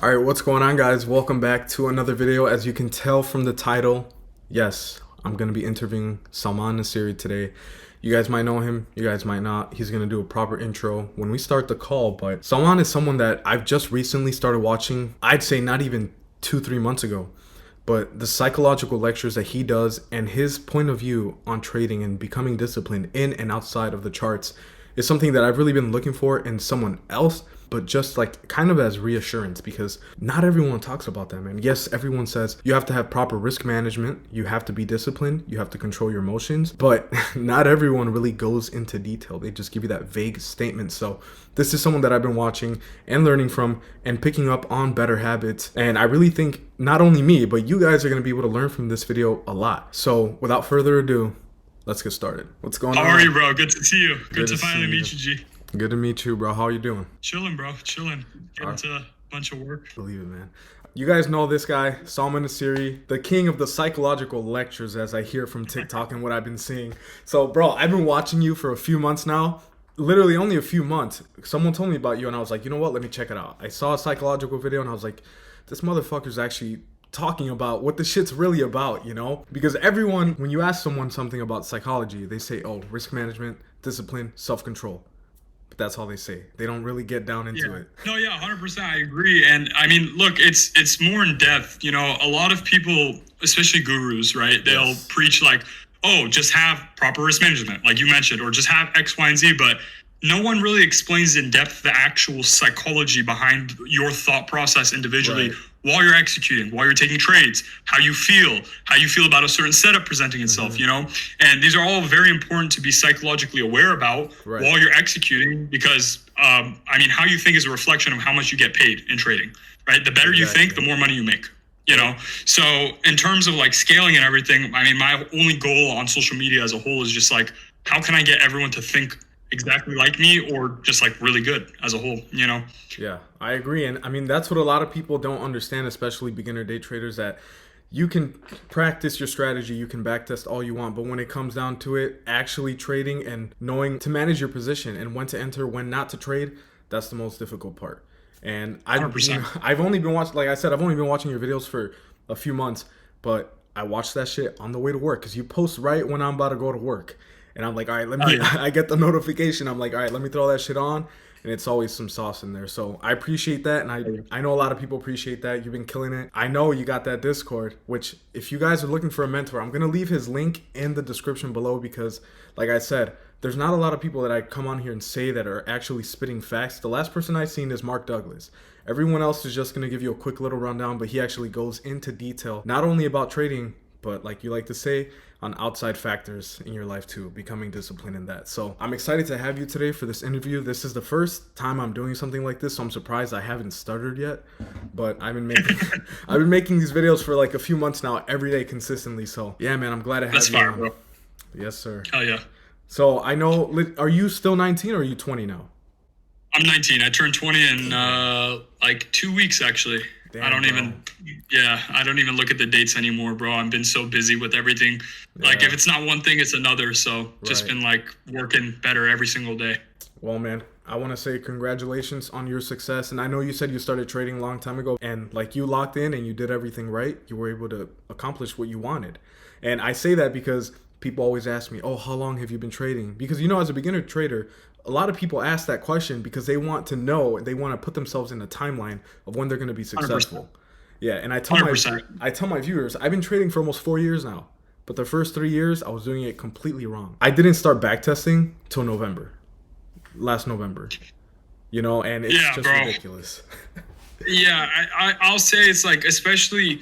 Alright, what's going on, guys? Welcome back to another video. As you can tell from the title, yes, I'm going to be interviewing Salman Nassiri today. You guys might know him, you guys might not. He's going to do a proper intro when we start the call, but Salman is someone that I've just recently started watching. I'd say not even 2-3 months ago. But the psychological lectures that he does and his point of view on trading and becoming disciplined in and outside of the charts is something that I've really been looking for in someone else, but just like kind of as reassurance, because not everyone talks about that, man. Yes, everyone says you have to have proper risk management, you have to be disciplined, you have to control your emotions, but not everyone really goes into detail. They just give you that vague statement. So this is someone that I've been watching and learning from and picking up on better habits. And I really think not only me, but you guys are going to be able to learn from this video a lot. So without further ado, let's get started. What's going on? How are you, bro? Good to see you. Good to finally meet you, G. Good to meet you, bro. How are you doing? Chilling, bro. Chilling. Getting to a bunch of work. Believe it, man. You guys know this guy, Salman Nassiri, the king of the psychological lectures, as I hear from TikTok and what I've been seeing. So, bro, I've been watching you for a few months now. Literally only a few months. Someone told me about you, and I was like, you know what? Let me check it out. I saw a psychological video, and I was like, this motherfucker's actually talking about what the shit's really about, you know? Because everyone, when you ask someone something about psychology, they say, oh, risk management, discipline, self-control. But that's all they say. They don't really get down into it. No, yeah, 100%. I agree. And I mean, look, it's more in depth. You know, a lot of people, especially gurus, right? They'll preach like, oh, just have proper risk management, like you mentioned, or just have X, Y, and Z. But no one really explains in depth the actual psychology behind your thought process individually while you're executing, while you're taking trades, how you feel about a certain setup presenting itself, you know? And these are all very important to be psychologically aware about while you're executing, because, I mean, how you think is a reflection of how much you get paid in trading, right? The better you think, the more money you make. You know, so in terms of like scaling and everything, I mean, my only goal on social media as a whole is just like, how can I get everyone to think exactly like me, or just like really good as a whole, you know? Yeah, I agree. And I mean, that's what a lot of people don't understand, especially beginner day traders, that you can practice your strategy, you can backtest all you want, but when it comes down to it, actually trading and knowing to manage your position and when to enter, when not to trade, that's the most difficult part. And I've only been watching, like I said, I've only been watching your videos for a few months, but I watch that shit on the way to work, because you post right when I'm about to go to work. And I'm like, all right, let me, I get the notification. I'm like, all right, let me throw that shit on. And it's always some sauce in there. So I appreciate that. And I know a lot of people appreciate that. You've been killing it. I know you got that Discord, which if you guys are looking for a mentor, I'm going to leave his link in the description below, because like I said, there's not a lot of people that I come on here and say that are actually spitting facts. The last person I've seen is Mark Douglas. Everyone else is just going to give you a quick little rundown, but he actually goes into detail, not only about trading, but like you like to say, on outside factors in your life too, becoming disciplined in that. So I'm excited to have you today for this interview. This is the first time I'm doing something like this, so I'm surprised I haven't stuttered yet. But I've been making these videos for like a few months now, every day consistently. So yeah, man, I'm glad to have you on. Bro. Yes, sir. Hell yeah. So I know, are you still 19 or are you 20 now? I'm 19. I turned 20 in like 2 weeks actually. Damn, I don't even look at the dates anymore, bro. I've been so busy with everything. Yeah. Like if it's not one thing, it's another. So just been like working better every single day. Well, man, I want to say congratulations on your success. And I know you said you started trading a long time ago, and like you locked in and you did everything right. You were able to accomplish what you wanted. And I say that because people always ask me, oh, how long have you been trading? Because, you know, as a beginner trader, a lot of people ask that question because they want to know, they want to put themselves in a timeline of when they're going to be successful. 100%. Yeah, and I tell my viewers, I've been trading for almost 4 years now, but the first 3 years I was doing it completely wrong. I didn't start backtesting till last November, you know, and it's just ridiculous. Yeah, I'll say it's like, especially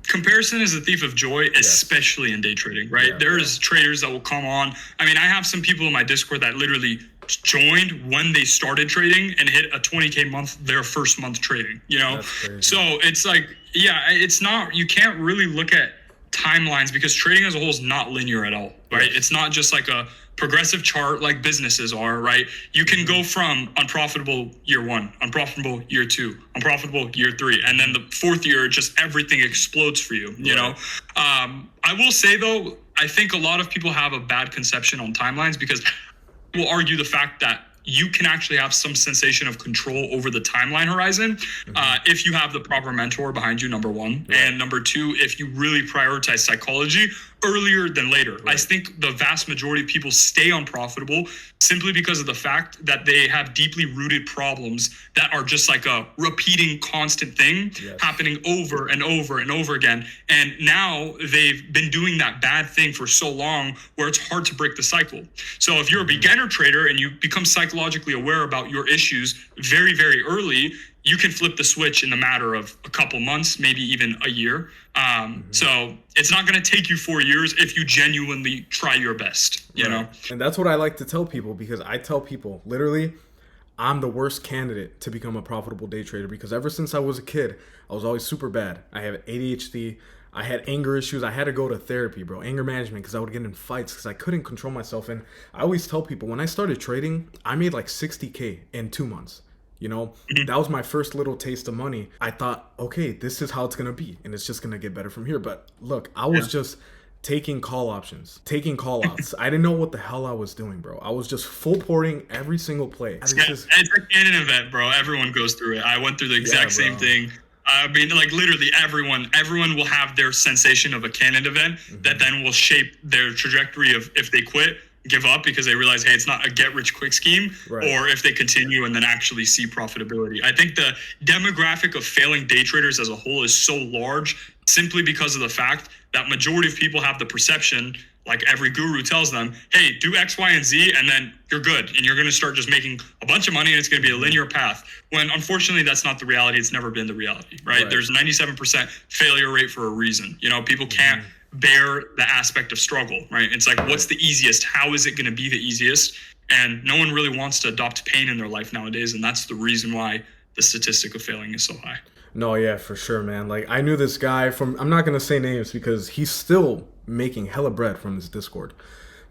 comparison is a thief of joy, especially in day trading, right? Yeah, there's traders that will come on. I mean, I have some people in my Discord that literally joined when they started trading and hit a 20K month, their first month trading, you know? So it's like, yeah, it's not, you can't really look at timelines because trading as a whole is not linear at all, right? It's not just like a progressive chart like businesses are, right? You can go from unprofitable year 1, unprofitable year 2, unprofitable year 3, and then the 4th year, just everything explodes for you, you know? I will say though, I think a lot of people have a bad conception on timelines, because will argue the fact that you can actually have some sensation of control over the timeline horizon if you have the proper mentor behind you, number one. Right. And number two, if you really prioritize psychology earlier than later. Right. I think the vast majority of people stay unprofitable simply because of the fact that they have deeply rooted problems that are just like a repeating constant thing happening over and over and over again. And now they've been doing that bad thing for so long where it's hard to break the cycle. So if you're a beginner trader and you become psychologically aware about your issues very, very early, you can flip the switch in the matter of a couple months, maybe even a year. So it's not going to take you 4 years if you genuinely try your best, you know? And that's what I like to tell people, because I tell people, literally, I'm the worst candidate to become a profitable day trader, because ever since I was a kid, I was always super bad. I have ADHD. I had anger issues. I had to go to therapy, bro, anger management, because I would get in fights because I couldn't control myself. And I always tell people, when I started trading, I made like $60K in 2 months. You know, that was my first little taste of money. I thought, okay, this is how it's going to be, and it's just going to get better from here. But look, I was just taking call options, taking call outs. I didn't know what the hell I was doing, bro. I was just full porting every single play. It's a Canon Event, bro. Everyone goes through it. I went through the exact same thing. I mean, like literally everyone will have their sensation of a Canon Event that then will shape their trajectory of if they quit, give up because they realize, hey, it's not a get rich quick scheme, or if they continue and then actually see profitability. I think the demographic of failing day traders as a whole is so large simply because of the fact that majority of people have the perception, like every guru tells them, hey, do X, Y, and Z, and then you're good. And you're going to start just making a bunch of money and it's going to be a linear path. When unfortunately, that's not the reality. It's never been the reality, right? There's 97% failure rate for a reason. You know, people can't bear the aspect of struggle, right? It's like, what's the easiest? How is it going to be the easiest? And no one really wants to adopt pain in their life nowadays. And that's the reason why the statistic of failing is so high. No, yeah, for sure, man. Like, I knew this guy from, I'm not going to say names because he's still making hella bread from this Discord.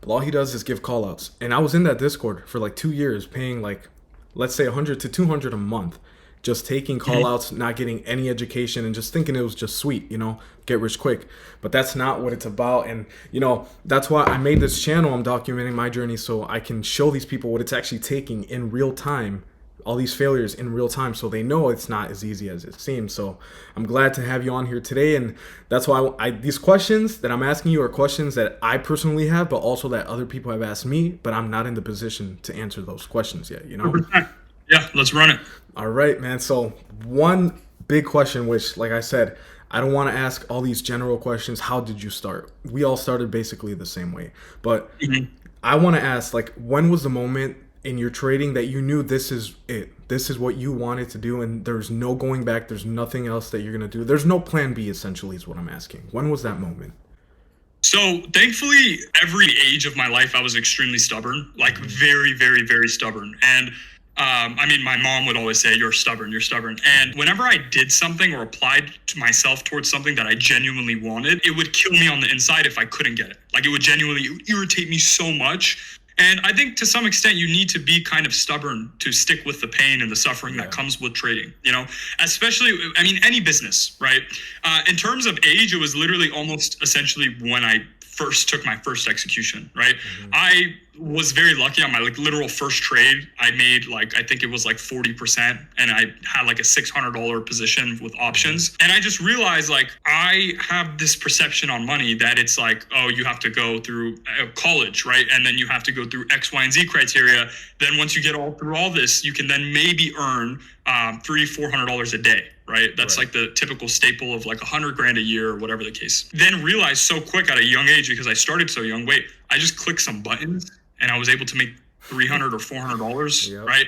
But all he does is give call outs. And I was in that Discord for like 2 years paying like, let's say 100 to 200 a month. Just taking call outs, not getting any education, and just thinking it was just sweet, you know, get rich quick. But that's not what it's about. And, you know, that's why I made this channel. I'm documenting my journey so I can show these people what it's actually taking in real time, all these failures in real time, so they know it's not as easy as it seems. So I'm glad to have you on here today. And that's why these questions that I'm asking you are questions that I personally have, but also that other people have asked me, but I'm not in the position to answer those questions yet, you know? Yeah, let's run it. All right, man. So one big question, which, like I said, I don't want to ask all these general questions. How did you start? We all started basically the same way. But I want to ask, like, when was the moment in your trading that you knew this is it? This is what you wanted to do, and there's no going back. There's nothing else that you're going to do. There's no plan B, essentially, is what I'm asking. When was that moment? So thankfully, every age of my life, I was extremely stubborn, like very, very, very stubborn. And I mean, my mom would always say, you're stubborn, you're stubborn. And whenever I did something or applied to myself towards something that I genuinely wanted, it would kill me on the inside if I couldn't get it. Like, it would genuinely irritate me so much. And I think to some extent, you need to be kind of stubborn to stick with the pain and the suffering that comes with trading, you know, especially, I mean, any business, right? In terms of age, it was literally almost essentially when I first took my first execution, right? I was very lucky on my like literal first trade. I made like, I think it was like 40%, and I had like a $600 position with options. And I just realized, like, I have this perception on money that it's like, oh, you have to go through college, right? And then you have to go through X, Y, and Z criteria. Then once you get all through all this, you can then maybe earn $300-400 a day, right? That's like the typical staple of like $100,000 a year or whatever the case. Then realized so quick at a young age, because I started so young, wait, I just clicked some buttons and I was able to make $300 or $400, right?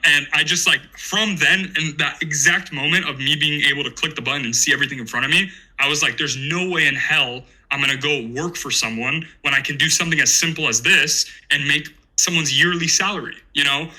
And I just like, from then, and that exact moment of me being able to click the button and see everything in front of me, I was like, there's no way in hell I'm going to go work for someone when I can do something as simple as this and make someone's yearly salary, you know?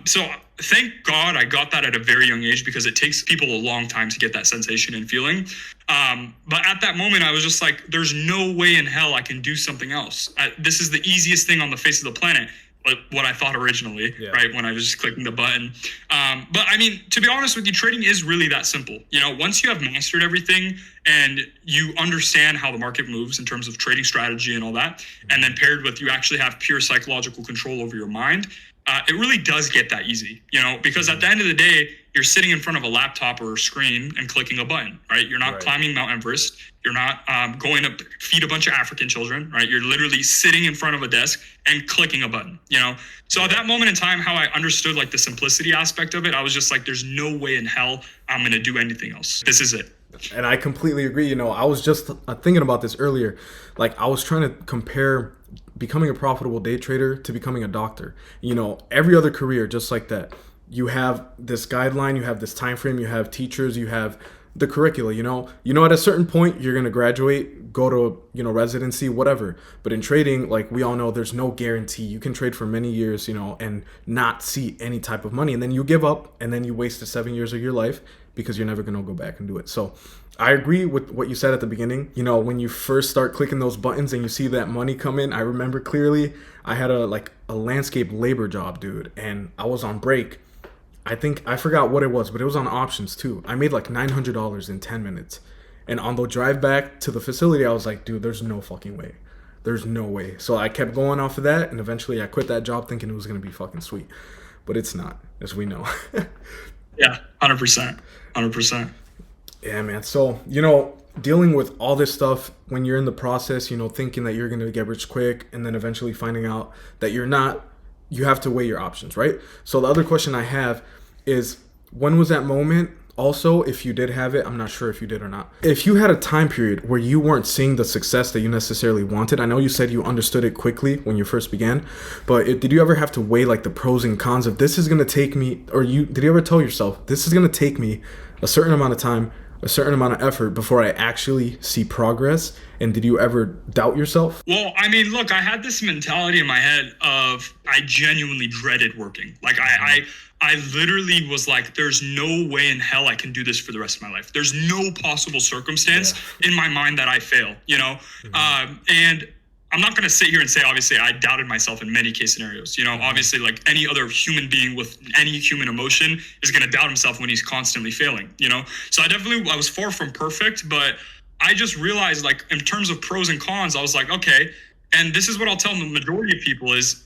So thank God I got that at a very young age, because it takes people a long time to get that sensation and feeling. But at that moment, I was just like, there's no way in hell I can do something else. This is the easiest thing on the face of the planet. But what I thought originally, right, when I was just clicking the button. But I mean, to be honest with you, trading is really that simple. You know, once you have mastered everything and you understand how the market moves in terms of trading strategy and all that, and then paired with you actually have pure psychological control over your mind, it really does get that easy, you know, because at the end of the day, you're sitting in front of a laptop or a screen and clicking a button, right? You're not climbing Mount Everest. You're not going to feed a bunch of African children, right? You're literally sitting in front of a desk and clicking a button, you know? So at that moment in time, how I understood like the simplicity aspect of it, I was just like, there's no way in hell I'm going to do anything else. This is it. And I completely agree. You know, I was just thinking about this earlier. Like, I was trying to compare becoming a profitable day trader to becoming a doctor. You know, every other career, just like that, you have this guideline, you have this time frame, you have teachers, you have the curricula. You know, at a certain point, you're gonna graduate, go to residency, whatever. But in trading, like we all know, there's no guarantee. You can trade for many years, and not see any type of money, and then you give up, and then you wasted 7 years of your life because you're never gonna go back and do it. So I agree with what you said at the beginning. You know, when you first start clicking those buttons and you see that money come in, I remember clearly I had a landscape labor job, dude, and I was on break. I forgot what it was, but it was on options too. I made like $900 in 10 minutes. And on the drive back to the facility, I was like, dude, there's no fucking way. There's no way. So I kept going off of that, and eventually I quit that job thinking it was going to be fucking sweet. But it's not, as we know. Yeah, 100%. 100%. Yeah, man. So, dealing with all this stuff when you're in the process, thinking that you're going to get rich quick, and then eventually finding out that you're not, you have to weigh your options, right? So the other question I have is, when was that moment? Also, if you did have it, I'm not sure if you did or not. If you had a time period where you weren't seeing the success that you necessarily wanted, I know you said you understood it quickly when you first began, but did you ever have to weigh like the pros and cons of this is going to take me, or did you ever tell yourself, this is going to take me a certain amount of time, a certain amount of effort before I actually see progress? And did you ever doubt yourself? Well, I mean, look, I had this mentality in my head of I genuinely dreaded working. Like I literally was like, there's no way in hell I can do this for the rest of my life. There's no possible circumstance in my mind that I fail, and I'm not going to sit here and say, obviously, I doubted myself in many case scenarios. Obviously, like any other human being with any human emotion is going to doubt himself when he's constantly failing, So I was far from perfect, but I just realized, like, in terms of pros and cons, I was like, okay, and this is what I'll tell the majority of people is,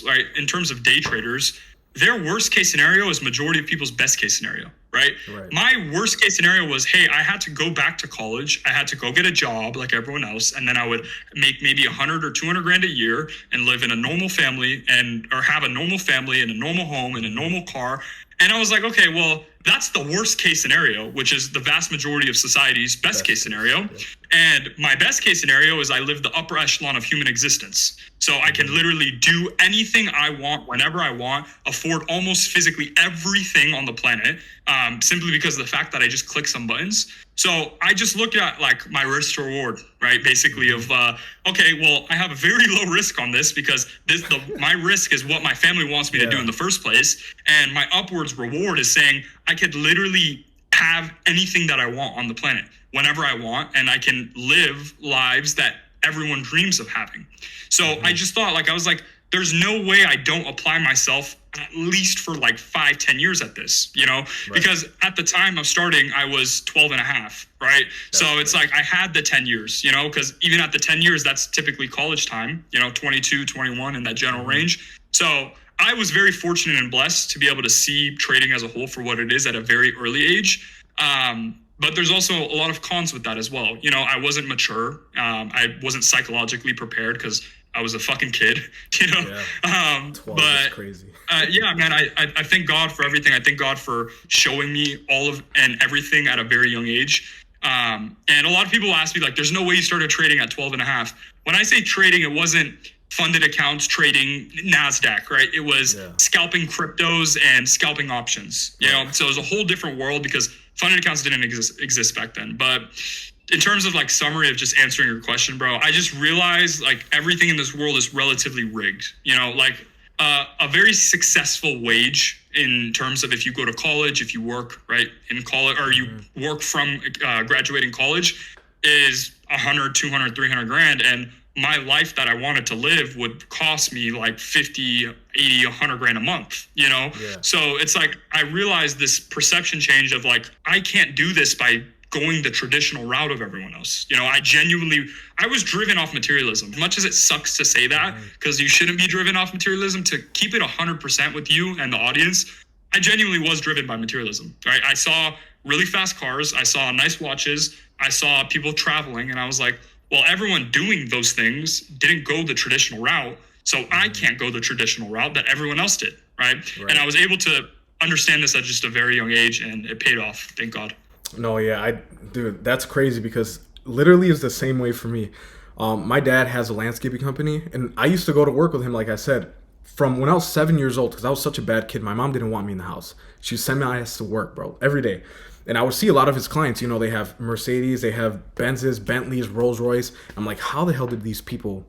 right, in terms of day traders, their worst case scenario is majority of people's best case scenario, right? My worst case scenario was, hey, I had to go back to college. I had to go get a job like everyone else. And then I would make maybe 100 or 200 grand a year and live in a normal family or have a normal family in a normal home in a normal car. And I was like, okay, well, that's the worst case scenario, which is the vast majority of society's best case scenario. Yeah. And my best case scenario is I live the upper echelon of human existence. So I can literally do anything I want, whenever I want, afford almost physically everything on the planet, simply because of the fact that I just click some buttons. So I just look at like my risk to reward, right? Basically of, okay, well, I have a very low risk on this because my risk is what my family wants me to do in the first place. And my upwards reward is saying I could literally have anything that I want on the planet whenever I want, and I can live lives that everyone dreams of having. So I just thought, like, I was like, there's no way I don't apply myself at least for like 5-10 years at this, because at the time of starting, I was 12 and a half, right? So it's like, I had the 10 years, because even at the 10 years, that's typically college time, 22, 21 in that general range. So I was very fortunate and blessed to be able to see trading as a whole for what it is at a very early age. But there's also a lot of cons with that as well. I wasn't mature. I wasn't psychologically prepared because I was a fucking kid, Yeah. 12 is crazy. Yeah, man, I thank God for everything. I thank God for showing me all of and everything at a very young age. And a lot of people ask me, like, there's no way you started trading at 12 and a half. When I say trading, it wasn't funded accounts trading NASDAQ, right? It was scalping cryptos and scalping options, So it was a whole different world because funded accounts didn't exist back then. But in terms of like summary of just answering your question, bro, I just realized like everything in this world is relatively rigged, like a very successful wage in terms of if you go to college, if you work right in college, or you work from graduating college is 100, 200, 300 grand. And my life that I wanted to live would cost me like 50, 80, 100 grand a month, So it's like, I realized this perception change of like, I can't do this by going the traditional route of everyone else. I was driven off materialism. As much as it sucks to say that, because you shouldn't be driven off materialism, to keep it 100% with you and the audience, I genuinely was driven by materialism, right? I saw really fast cars. I saw nice watches. I saw people traveling, and I was like, well, everyone doing those things didn't go the traditional route, so I can't go the traditional route that everyone else did, right? And I was able to understand this at just a very young age, and it paid off, thank God. No, yeah, dude, that's crazy, because literally it's the same way for me. My dad has a landscaping company, and I used to go to work with him, like I said, from when I was 7 years old, because I was such a bad kid. My mom didn't want me in the house. She would send my ass to work, bro, every day. And I would see a lot of his clients, they have Mercedes, they have Benzes, Bentleys, Rolls Royce. I'm like, how the hell did these people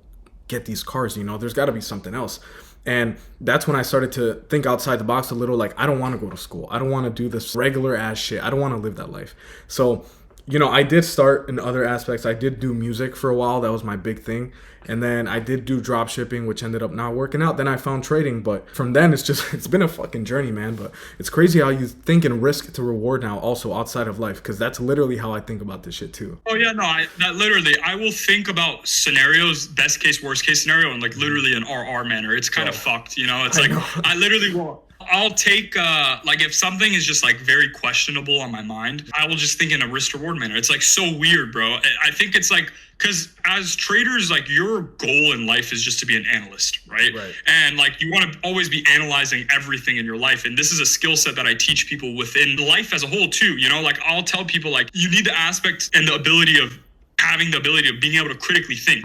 get these cars? There's got to be something else. And that's when I started to think outside the box a little. Like, I don't want to go to school. I don't want to do this regular ass shit. I don't want to live that life. So, I did start in other aspects. I did do music for a while. That was my big thing. And then I did do drop shipping, which ended up not working out. Then I found trading. But from then, it's been a fucking journey, man. But it's crazy how you think and risk to reward now also outside of life, because that's literally how I think about this shit too. Oh, yeah, no, I will think about scenarios, best case, worst case scenario, in like literally an RR manner. It's kind of fucked, It's like, I literally will. I'll take, like, if something is just, like, very questionable on my mind, I will just think in a risk-reward manner. It's, like, so weird, bro. I think it's, like, because as traders, like, your goal in life is just to be an analyst, right? And, like, you want to always be analyzing everything in your life. And this is a skill set that I teach people within life as a whole, too. Like, I'll tell people, like, you need the aspect and the ability of having the ability of being able to critically think,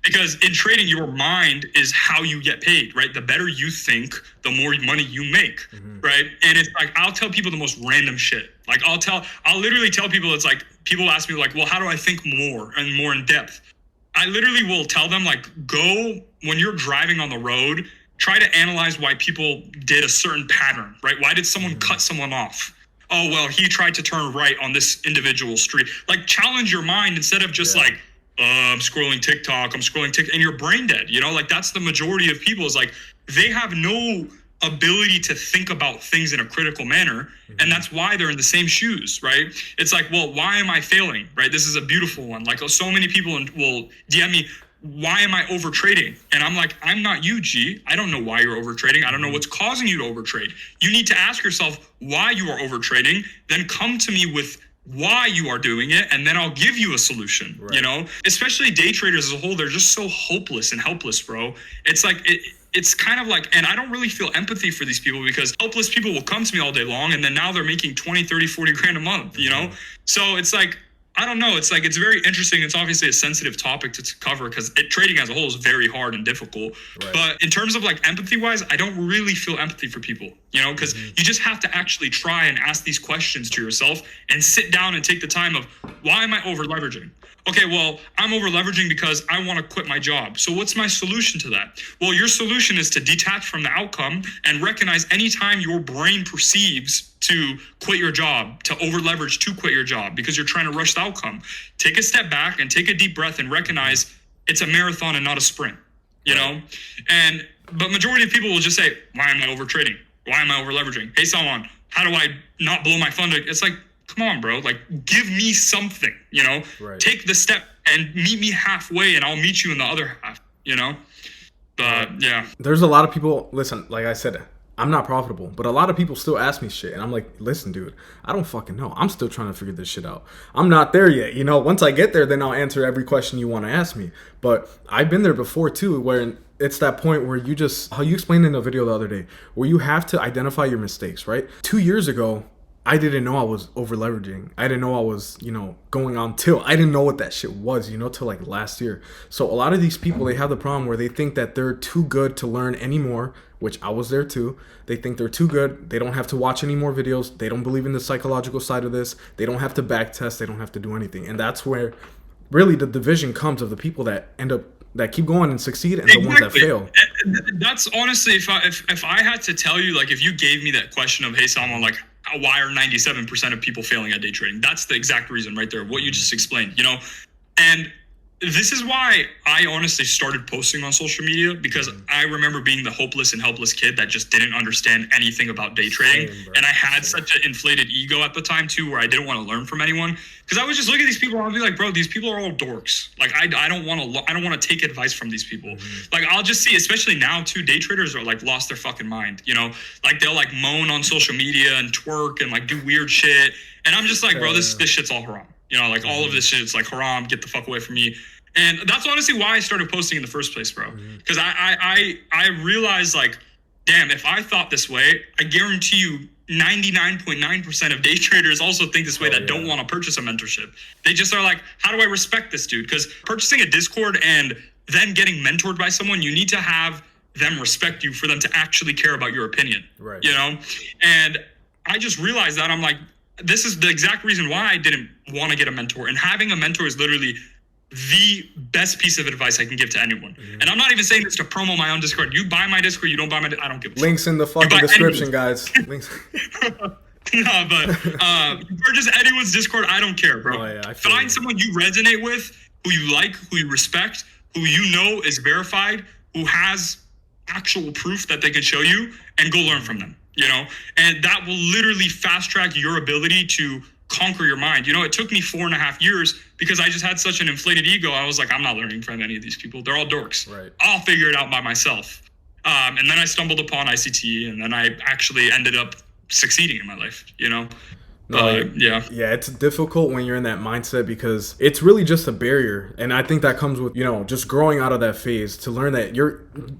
because in trading, your mind is how you get paid, right? The better you think, the more money you make, right? And it's like, I'll tell people the most random shit. Like, I'll literally tell people, it's like, people ask me, like, well, how do I think more and more in depth? I literally will tell them, like, go, when you're driving on the road, try to analyze why people did a certain pattern, right? Why did someone cut someone off? Oh, well, he tried to turn right on this individual street. Like, challenge your mind instead of just like, I'm scrolling TikTok, and you're brain dead, Like, that's the majority of people, is like, they have no ability to think about things in a critical manner. And that's why they're in the same shoes, right? It's like, well, why am I failing, right? This is a beautiful one. Like, so many people will DM me, why am I over trading? And I'm like, I'm not you, G. I don't know why you're over trading. I don't know what's causing you to over trade. You need to ask yourself why you are over trading, then come to me with why you are doing it, and then I'll give you a solution, Especially day traders as a whole, they're just so hopeless and helpless, bro. It's like, it's kind of like, and I don't really feel empathy for these people, because helpless people will come to me all day long, and then now they're making 20, 30, 40 grand a month, So it's like, I don't know. It's like, it's very interesting. It's obviously a sensitive topic to cover, because trading as a whole is very hard and difficult. But in terms of like empathy wise, I don't really feel empathy for people, because you just have to actually try and ask these questions to yourself and sit down and take the time of, why am I over leveraging? Okay, well, I'm over leveraging because I want to quit my job. So what's my solution to that? Well, your solution is to detach from the outcome and recognize anytime your brain perceives to quit your job, to over leverage to quit your job because you're trying to rush the outcome. Take a step back and take a deep breath and recognize it's a marathon and not a sprint, But majority of people will just say, why am I over trading? Why am I over leveraging? Hey, Salman, how do I not blow my fund? It's like, come on, bro. Like, give me something, Take the step and meet me halfway, and I'll meet you in the other half, But yeah. There's a lot of people, listen, like I said, I'm not profitable, but a lot of people still ask me shit, and I'm like, listen, dude, I don't fucking know. I'm still trying to figure this shit out. I'm not there yet, Once I get there, then I'll answer every question you want to ask me. But I've been there before too, where it's that point where you just, how you explained in a video the other day, where you have to identify your mistakes, right? 2 years ago, I didn't know I was over leveraging. I didn't know I was, going on till. I didn't know what that shit was, till like last year. So a lot of these people, they have the problem where they think that they're too good to learn anymore, which I was there too. They think they're too good. They don't have to watch any more videos. They don't believe in the psychological side of this. They don't have to back test. They don't have to do anything. And that's where really the division comes of the people that end up, that keep going and succeed, and the ones that fail. That's honestly, if I had to tell you, like, if you gave me that question of, hey, Salman, like, why are 97% of people failing at day trading? That's the exact reason right there, what you just explained, And this is why I honestly started posting on social media, because I remember being the hopeless and helpless kid that just didn't understand anything about day trading. Same, bro. And I had such an inflated ego at the time too, where I didn't want to learn from anyone, because I would just look at these people and I'd be like, bro, these people are all dorks. Like I don't want to take advice from these people. Like I'll just see, especially now too, day traders are like lost their fucking mind, you know, like they'll like moan on social media and twerk and like do weird shit. And I'm just like, bro, this shit's all haram. You know, like all of this shit's like haram. Get the fuck away from me. And that's honestly why I started posting in the first place, bro. Because I realized, like, damn, if I thought this way, I guarantee you 99.9% of day traders also think this way that don't want to purchase a mentorship. They just are like, how do I respect this dude? Because purchasing a Discord and then getting mentored by someone, you need to have them respect you for them to actually care about your opinion. Right. You know? And I just realized that. I'm like, this is the exact reason why I didn't want to get a mentor. And having a mentor is literally the best piece of advice I can give to anyone. And I'm not even saying this to promo my own Discord. You buy my Discord, you don't buy my I don't give a Links in the fucking description, guys. Links. No, but you purchase anyone's Discord, I don't care, bro. Oh, yeah, Find someone you resonate with, who you like, who you respect, who you know is verified, who has actual proof that they can show you, and go learn from them, you know? And that will literally fast track your ability to conquer your mind. You know, it took me 4.5 years because I just had such an inflated ego. I was like, I'm not learning from any of these people. They're all dorks. Right. I'll figure it out by myself. And then I stumbled upon ICT, and then I actually ended up succeeding in my life, you know? Yeah, it's difficult when you're in that mindset because it's really just a barrier, and I think that comes with, you know, just growing out of that phase to learn that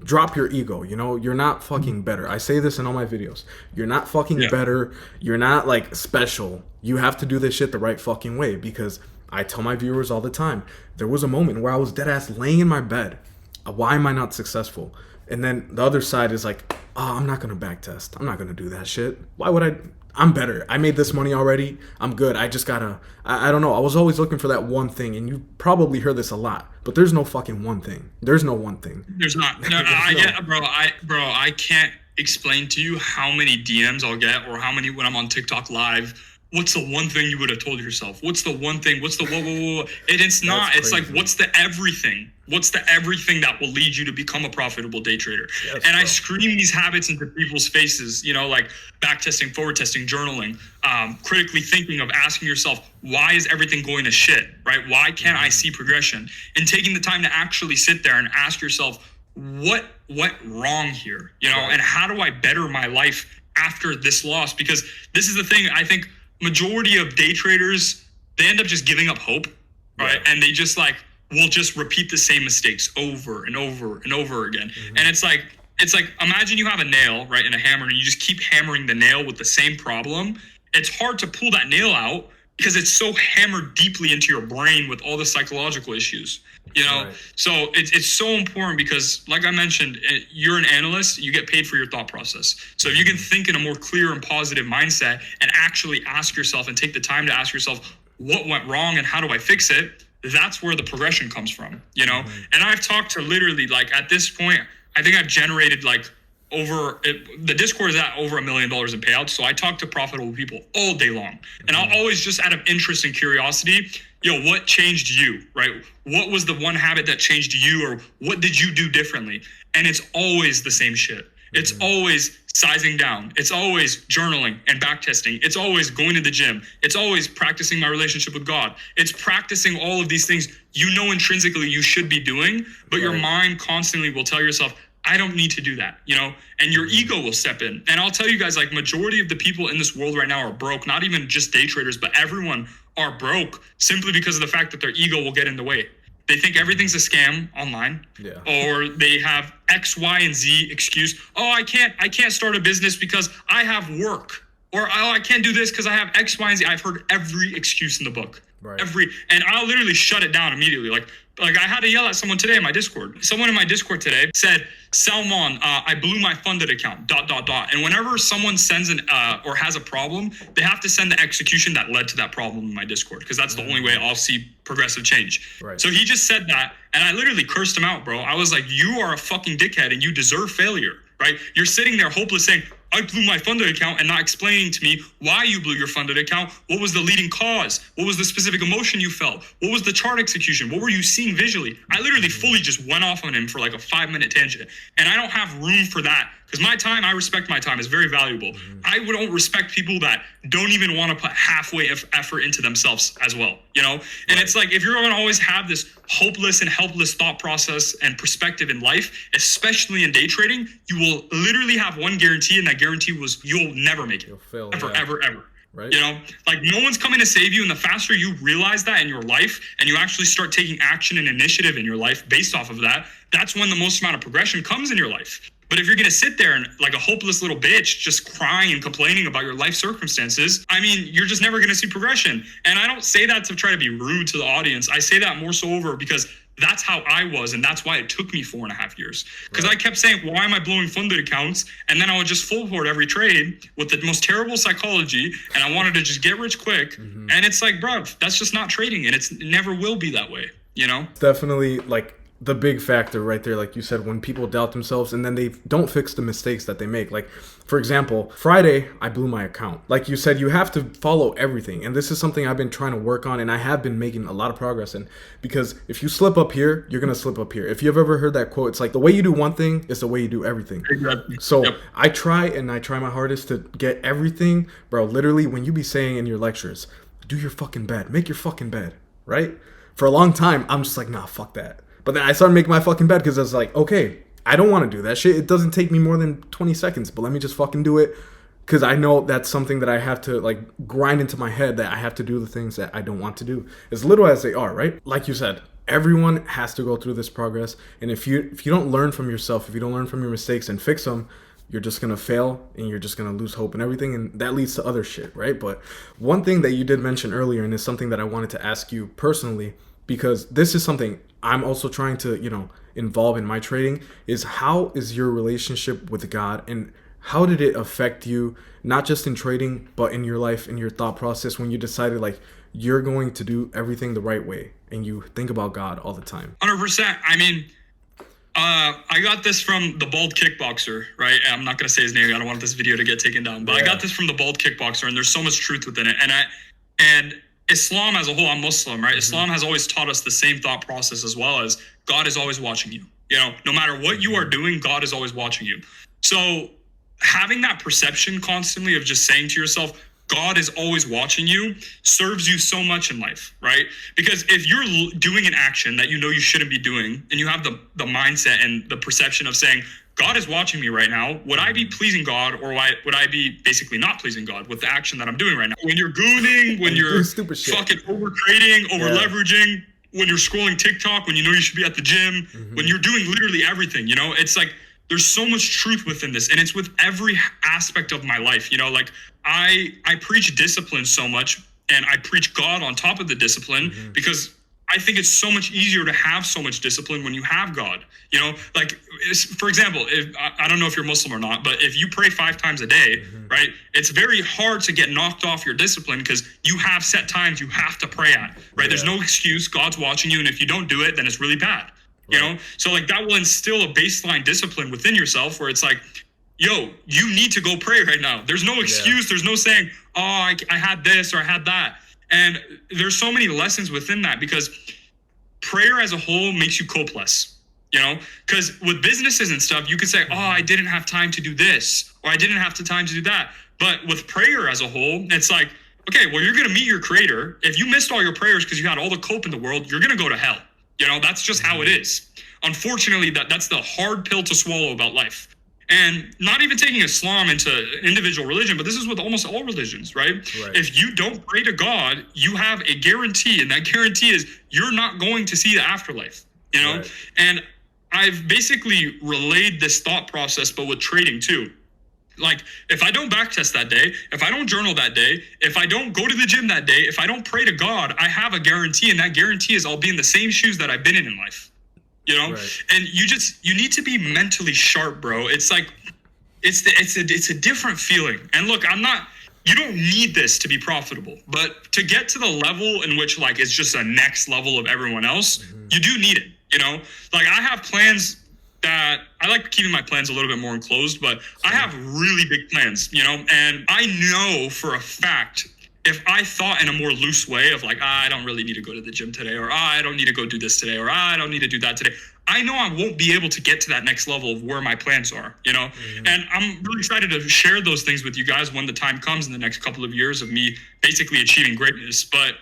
drop your ego. You know, you're not fucking better. I say this in all my videos. You're not fucking better. You're not like special. You have to do this shit the right fucking way, because I tell my viewers all the time, there was a moment where I was dead ass laying in my bed. Why am I not successful? And then the other side is like, oh, I'm not gonna backtest. I'm not gonna do that shit. Why would I? I'm better. I made this money already. I'm good. I just gotta, I don't know. I was always looking for that one thing, and you probably heard this a lot, but there's no fucking one thing. There's no one thing. There's not. No, I get, bro, I can't explain to you how many DMs I'll get, or how many when I'm on TikTok live. What's the one thing you would have told yourself? What's the one thing? What's the whoa? It's not. It's like, what's the everything? What's the everything that will lead you to become a profitable day trader? Yes, and I scream these habits into people's faces, you know, like backtesting, forward testing, journaling, critically thinking of asking yourself, why is everything going to shit, right? Why can't I see progression? And taking the time to actually sit there and ask yourself, what went wrong here? You know, and how do I better my life after this loss? Because this is the thing, I think majority of day traders, they end up just giving up hope, right? And they just like, will just repeat the same mistakes over and over and over again. And it's like imagine you have a nail, right, and a hammer, and you just keep hammering the nail with the same problem. It's hard to pull that nail out because it's so hammered deeply into your brain with all the psychological issues, you know? So it's so important because, like I mentioned, you're an analyst, you get paid for your thought process. So if you can think in a more clear and positive mindset and actually ask yourself and take the time to ask yourself, what went wrong and how do I fix it? That's where the progression comes from, you know? And I've talked to literally, like, at this point, I think I've generated like the Discord is at over $1 million in payouts. So I talk to profitable people all day long. And I'll always, just out of interest and curiosity, what changed you, right? What was the one habit that changed you, or what did you do differently? And it's always the same shit. It's always sizing down. It's always journaling and backtesting. It's always going to the gym. It's always practicing my relationship with God. It's practicing all of these things you know intrinsically you should be doing, but your mind constantly will tell yourself, I don't need to do that, you know? And your ego will step in. And I'll tell you guys, like, majority of the people in this world right now are broke, not even just day traders, but everyone are broke simply because of the fact that their ego will get in the way. They think everything's a scam online, or they have X, Y, and Z excuse. Oh, I can't start a business because I have work, or oh, I can't do this because I have X, Y, and Z. I've heard every excuse in the book, and I'll literally shut it down immediately. Like I had to yell at someone today in my Discord. Someone in my Discord today said, Salman, I blew my funded account, ... And whenever someone sends or has a problem, they have to send the execution that led to that problem in my Discord, because that's the only way I'll see progressive change. So he just said that, and I literally cursed him out, bro. I was like, you are a fucking dickhead and you deserve failure, right? You're sitting there hopeless saying, I blew my funded account and not explaining to me why you blew your funded account. What was the leading cause? What was the specific emotion you felt? What was the chart execution? What were you seeing visually? I literally fully just went off on him for like a 5-minute tangent. And I don't have room for that because my time, I respect my time, is very valuable. I don't respect people that don't even want to put halfway of effort into themselves as well, you know? And it's like, if you're going to always have this hopeless and helpless thought process and perspective in life, especially in day trading, you will literally have one guarantee, and that guarantee was you'll never make it. You'll fail. Ever, ever. Right. You know, like no one's coming to save you. And the faster you realize that in your life and you actually start taking action and initiative in your life based off of that, that's when the most amount of progression comes in your life. But if you're going to sit there and like a hopeless little bitch, just crying and complaining about your life circumstances, I mean, you're just never going to see progression. And I don't say that to try to be rude to the audience. I say that more so over because that's how I was. And that's why it took me 4.5 years. Because I kept saying, why am I blowing funded accounts? And then I would just full forward every trade with the most terrible psychology. And I wanted to just get rich quick. And it's like, bro, that's just not trading. And it never will be that way, you know? Definitely like the big factor right there, like you said, when people doubt themselves and then they don't fix the mistakes that they make. Like, for example, Friday, I blew my account. Like you said, you have to follow everything. And this is something I've been trying to work on, and I have been making a lot of progress in, because if you slip up here, you're going to slip up here. If you've ever heard that quote, it's like the way you do one thing is the way you do everything. Exactly. So I try my hardest to get everything, bro. Literally, when you be saying in your lectures, do your fucking bed, make your fucking bed, right? For a long time, I'm just like, nah, fuck that. But then I started making my fucking bed because I was like, okay, I don't want to do that shit. It doesn't take me more than 20 seconds, but let me just fucking do it, because I know that's something that I have to like grind into my head, that I have to do the things that I don't want to do, as little as they are, right? Like you said, everyone has to go through this progress. And if you don't learn from yourself, if you don't learn from your mistakes and fix them, you're just going to fail and you're just going to lose hope and everything. And that leads to other shit, right? But one thing that you did mention earlier, and it's something that I wanted to ask you personally, because this is something I'm also trying to, involve in my trading, is how is your relationship with God, and how did it affect you, not just in trading, but in your life, in your thought process, when you decided like you're going to do everything the right way and you think about God all the time? 100%. I mean, I got this from the bald kickboxer, right? I'm not going to say his name. I don't want this video to get taken down, but I got this from the bald kickboxer, and there's so much truth within it. And Islam as a whole, I'm Muslim, right? Islam has always taught us the same thought process, as well as God is always watching you. No matter what you are doing, God is always watching you. So having that perception constantly of just saying to yourself, God is always watching you, serves you so much in life, right? Because if you're doing an action that you know you shouldn't be doing, and you have the mindset and the perception of saying, God is watching me right now, would I be pleasing God, or would I be basically not pleasing God with the action that I'm doing right now? When you're gooning, when you're fucking over trading, over leveraging, when you're scrolling TikTok, when you know you should be at the gym, when you're doing literally everything, it's like, there's so much truth within this, and it's with every aspect of my life. Like I preach discipline so much, and I preach God on top of the discipline, because I think it's so much easier to have so much discipline when you have God. Like, for example, I don't know if you're Muslim or not, but if you pray 5 times a day, right, it's very hard to get knocked off your discipline, because you have set times you have to pray at, right? There's no excuse. God's watching you, and if you don't do it, then it's really bad. So like that will instill a baseline discipline within yourself, where it's like, yo, you need to go pray right now. There's no excuse. There's no saying, oh, I had this or I had that. And there's so many lessons within that, because prayer as a whole makes you cope less, because with businesses and stuff, you could say, oh, I didn't have time to do this, or I didn't have the time to do that. But with prayer as a whole, it's like, okay, well, you're going to meet your creator. If you missed all your prayers because you had all the cope in the world, you're going to go to hell. That's just how it is. Unfortunately, that's the hard pill to swallow about life. And not even taking Islam into individual religion, but this is with almost all religions, right? If you don't pray to God, you have a guarantee, and that guarantee is you're not going to see the afterlife, And I've basically relayed this thought process, but with trading too. Like, if I don't backtest that day, if I don't journal that day, if I don't go to the gym that day, if I don't pray to God, I have a guarantee, and that guarantee is I'll be in the same shoes that I've been in life. And you need to be mentally sharp, bro. It's like, it's a different feeling. And look, you don't need this to be profitable, but to get to the level in which like it's just a next level of everyone else, you do need it. Like I have plans that I like keeping my plans a little bit more enclosed, but I have really big plans, you know, and I know for a fact if I thought in a more loose way of like, I don't really need to go to the gym today, or I don't need to go do this today, or I don't need to do that today, I know I won't be able to get to that next level of where my plans are, you know? And I'm really excited to share those things with you guys when the time comes in the next couple of years of me basically achieving greatness. But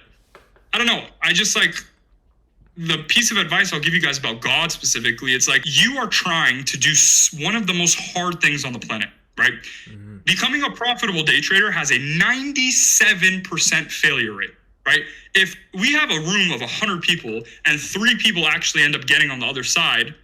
I don't know. I just like the piece of advice I'll give you guys about God specifically. It's like you are trying to do one of the most hard things on the planet, right? Becoming a profitable day trader has a 97% failure rate, right? If we have a room of 100 people and 3 people actually end up getting on the other side,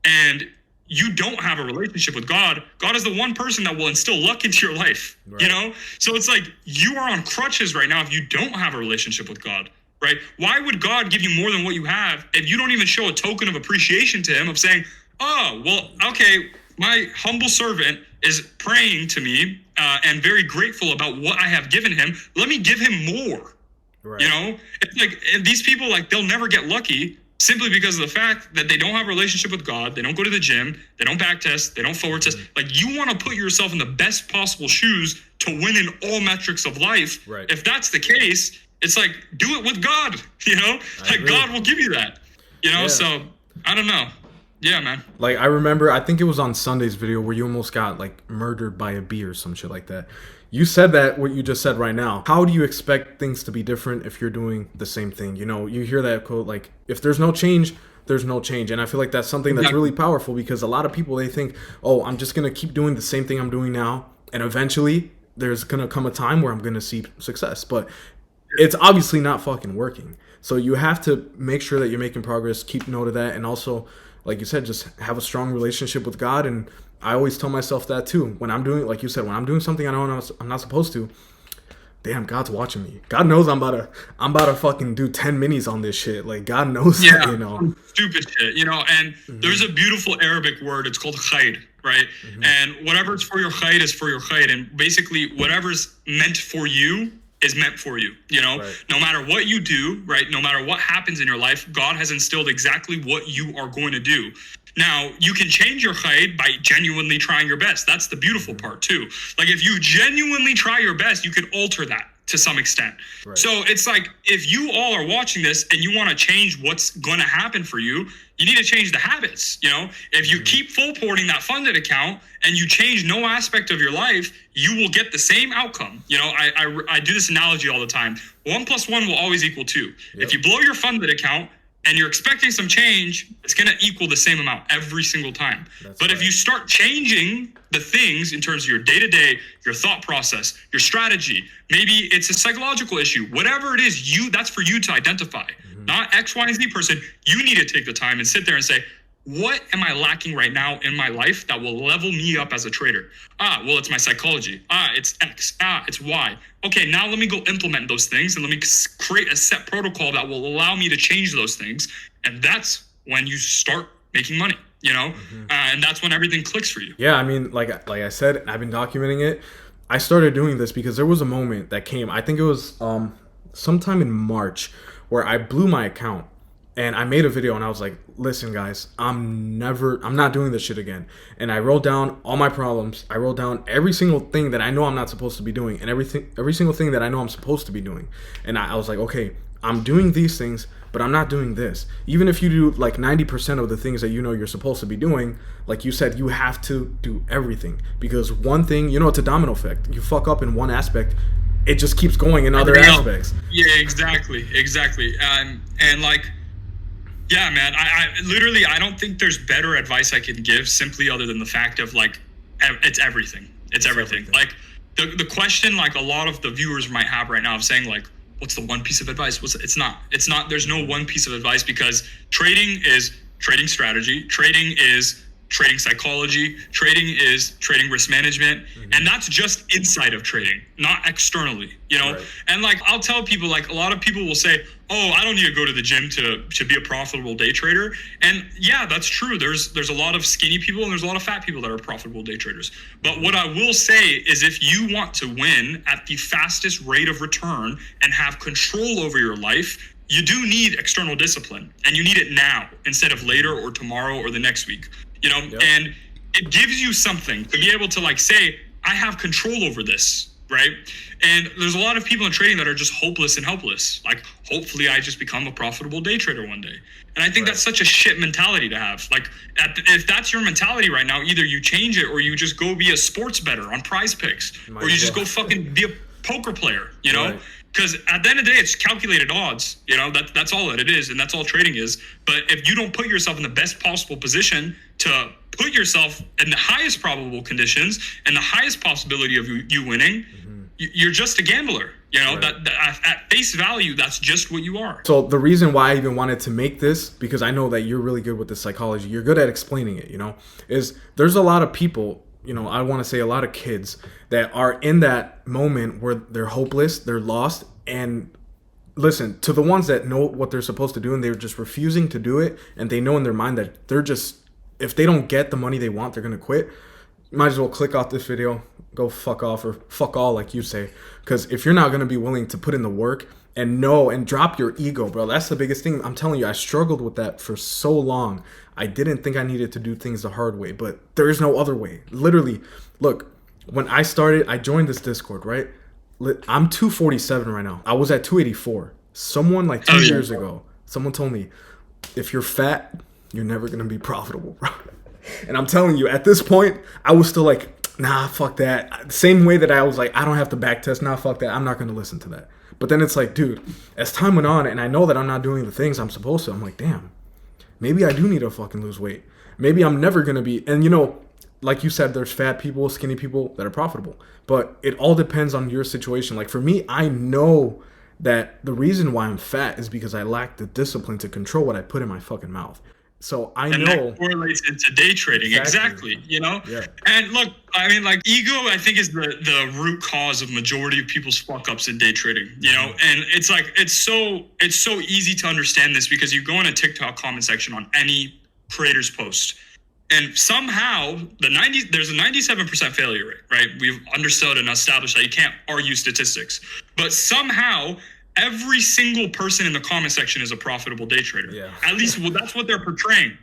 and you don't have a relationship with God, God is the one person that will instill luck into your life, you know? So it's like you are on crutches right now if you don't have a relationship with God, right? Why would God give you more than what you have if you don't even show a token of appreciation to him of saying, oh, well, okay, my humble servant is praying to me and very grateful about what I have given him. Let me give him more. Right. You know, it's like these people, like they'll never get lucky simply because of the fact that they don't have a relationship with God. They don't go to the gym. They don't back test. They don't forward test. Like you want to put yourself in the best possible shoes to win in all metrics of life. Right. If that's the case, it's like, do it with God, you know, like God will give you that, you know? So I don't know. Yeah, man. Like, I remember, I think it was on Sunday's video where you almost got, like, murdered by a bee or some shit like that. You said that, what you just said right now. How do you expect things to be different if you're doing the same thing? You know, you hear that quote, like, if there's no change, there's no change. And I feel like that's something that's really powerful because a lot of people, they think, oh, I'm just going to keep doing the same thing I'm doing now. And eventually, there's going to come a time where I'm going to see success. But it's obviously not fucking working. So you have to make sure that you're making progress, keep note of that, and also, like you said, just have a strong relationship with God. And I always tell myself that too. When I'm doing, like you said, when I'm doing something I know I'm not supposed to, damn, God's watching me. God knows I'm about to fucking do 10 minis on this shit. Like God knows that, you know. Stupid shit, you know. And there's a beautiful Arabic word. It's called Khayr, right? And whatever's for your Khayr is for your Khayr. And basically whatever's meant for you is meant for you, you know, no matter what you do, right? No matter what happens in your life, God has instilled exactly what you are going to do. Now, you can change your khayr by genuinely trying your best. That's the beautiful part too. Like if you genuinely try your best, you can alter that to some extent. So it's like, if you all are watching this and you want to change what's going to happen for you, you need to change the habits. You know, if you keep full porting that funded account and you change no aspect of your life, you will get the same outcome. You know, I do this analogy all the time. 1 + 1 will always equal 2. If you blow your funded account and you're expecting some change, it's going to equal the same amount every single time. But if you start changing the things in terms of your day-to-day, your thought process, your strategy, maybe it's a psychological issue, whatever it is, that's for you to identify. Not X, Y, and Z person. You need to take the time and sit there and say, what am I lacking right now in my life that will level me up as a trader? Well, it's my psychology. It's X. It's Y. Okay, now let me go implement those things and let me create a set protocol that will allow me to change those things. And that's when you start making money, you know? And that's when everything clicks for you. Yeah, I mean, like I said, I've been documenting it. I started doing this because there was a moment that came, I think it was sometime in March, where I blew my account. And I made a video and I was like, listen guys, I'm not doing this shit again. And I wrote down all my problems. I wrote down every single thing that I know I'm not supposed to be doing and every single thing that I know I'm supposed to be doing. And I was like, okay, I'm doing these things, but I'm not doing this. Even if you do like 90% of the things that you know you're supposed to be doing, like you said, you have to do everything. Because one thing, you know, it's a domino effect. You fuck up in one aspect, it just keeps going in other aspects. Yeah, exactly. And like, yeah, man, I don't think there's better advice I can give simply other than the fact of like, it's everything. It's everything. Like the question, like a lot of the viewers might have right now of saying like, what's the one piece of advice? It's not, there's no one piece of advice because trading is trading strategy. Trading is trading psychology. Trading is trading risk management. And that's just inside of trading, not externally, you know? And like, I'll tell people, like a lot of people will say, oh, I don't need to go to the gym to be a profitable day trader. And yeah, that's true. There's a lot of skinny people and there's a lot of fat people that are profitable day traders. But what I will say is if you want to win at the fastest rate of return and have control over your life, you do need external discipline and you need it now instead of later or tomorrow or the next week. Yep. And it gives you something to be able to like say, I have control over this, right? And there's a lot of people in trading that are just hopeless and helpless. Like, hopefully I just become a profitable day trader one day. And I think that's such a shit mentality to have. Like, if that's your mentality right now, either you change it or you just go be a sports bettor on Prize Picks, or you just go fucking be a poker player, Right. Because at the end of the day, it's calculated odds. That's all that it is, and that's all trading is. But if you don't put yourself in the best possible position to put yourself in the highest probable conditions and the highest possibility of you winning, you're just a gambler. Right. That at face value, that's just what you are. So the reason why I even wanted to make this, because I know that you're really good with the psychology, you're good at explaining it, is there's a lot of people, I want to say a lot of kids that are in that moment where they're hopeless, they're lost, and listen, to the ones that know what they're supposed to do and they're just refusing to do it, and they know in their mind that they're just, if they don't get the money they want, they're going to quit. You might as well click off this video, go fuck off, or fuck all, like you say. Because if you're not going to be willing to put in the work and know and drop your ego, bro, that's the biggest thing. I'm telling you, I struggled with that for so long. I didn't think I needed to do things the hard way, but there is no other way. Literally, look, when I started, I joined this Discord, right? I'm 247 right now. I was at 284. Someone like 2 years ago, someone told me, if you're fat, you're never going to be profitable, bro. And I'm telling you, at this point, I was still like, nah, fuck that. Same way that I was like, I don't have to back test. Nah, fuck that. I'm not going to listen to that. But then it's like, dude, as time went on and I know that I'm not doing the things I'm supposed to, I'm like, damn, maybe I do need to fucking lose weight. Maybe I'm never going to be. And like you said, there's fat people, skinny people that are profitable. But it all depends on your situation. Like for me, I know that the reason why I'm fat is because I lack the discipline to control what I put in my fucking mouth. So I know that correlates into day trading. Exactly. Yeah. And look, I mean, like ego, I think is the root cause of majority of people's fuck ups in day trading, and it's like, it's so easy to understand this because you go in a TikTok comment section on any creator's post and somehow there's a 97% failure rate, right? We've understood and established that you can't argue statistics, but somehow every single person in the comment section is a profitable day trader. Yeah. At least, well, that's what they're portraying,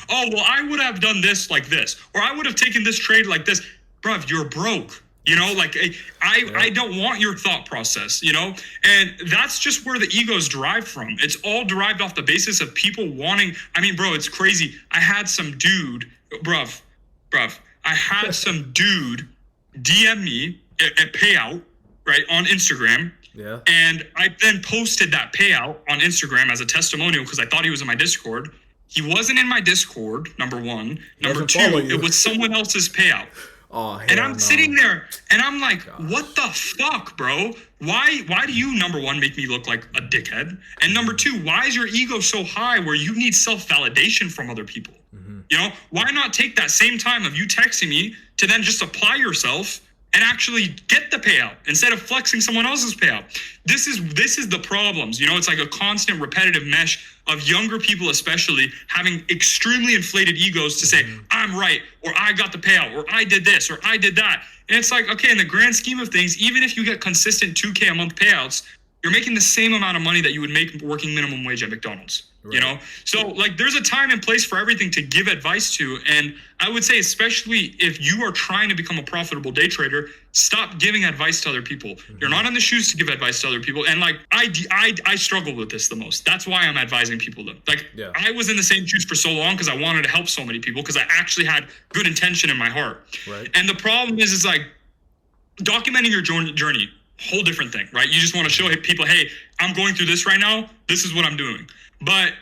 Oh, well, I would have done this like this, or I would have taken this trade like this. Bruv, you're broke. I don't want your thought process, and that's just where the ego is derived from. It's all derived off the basis of people wanting, bro, it's crazy. I had some dude, bruv, I had some dude DM me a payout, right, on Instagram. Yeah. And I then posted that payout on Instagram as a testimonial because I thought he was in my Discord. He wasn't in my Discord, number one. Number two, it was someone else's payout. Oh, and I'm sitting there and I'm like, what the fuck, bro? Why do you, number one, make me look like a dickhead? And number two, why is your ego so high where you need self-validation from other people? Why not take that same time of you texting me to then just apply yourself and actually get the payout instead of flexing someone else's payout? This is the problems. It's like a constant repetitive mesh of younger people, especially having extremely inflated egos to say, I'm right, or I got the payout, or I did this, or I did that. And it's like, okay, in the grand scheme of things, even if you get consistent 2K a month payouts, you're making the same amount of money that you would make working minimum wage at McDonald's. Right. So like there's a time and place for everything to give advice to. And I would say, especially if you are trying to become a profitable day trader, stop giving advice to other people. You're not in the shoes to give advice to other people. And like I struggle with this the most. That's why I'm advising people to I was in the same shoes for so long because I wanted to help so many people because I actually had good intention in my heart. Right. And the problem is like documenting your journey, whole different thing, right? You just want to show people, hey, I'm going through this right now. This is what I'm doing. But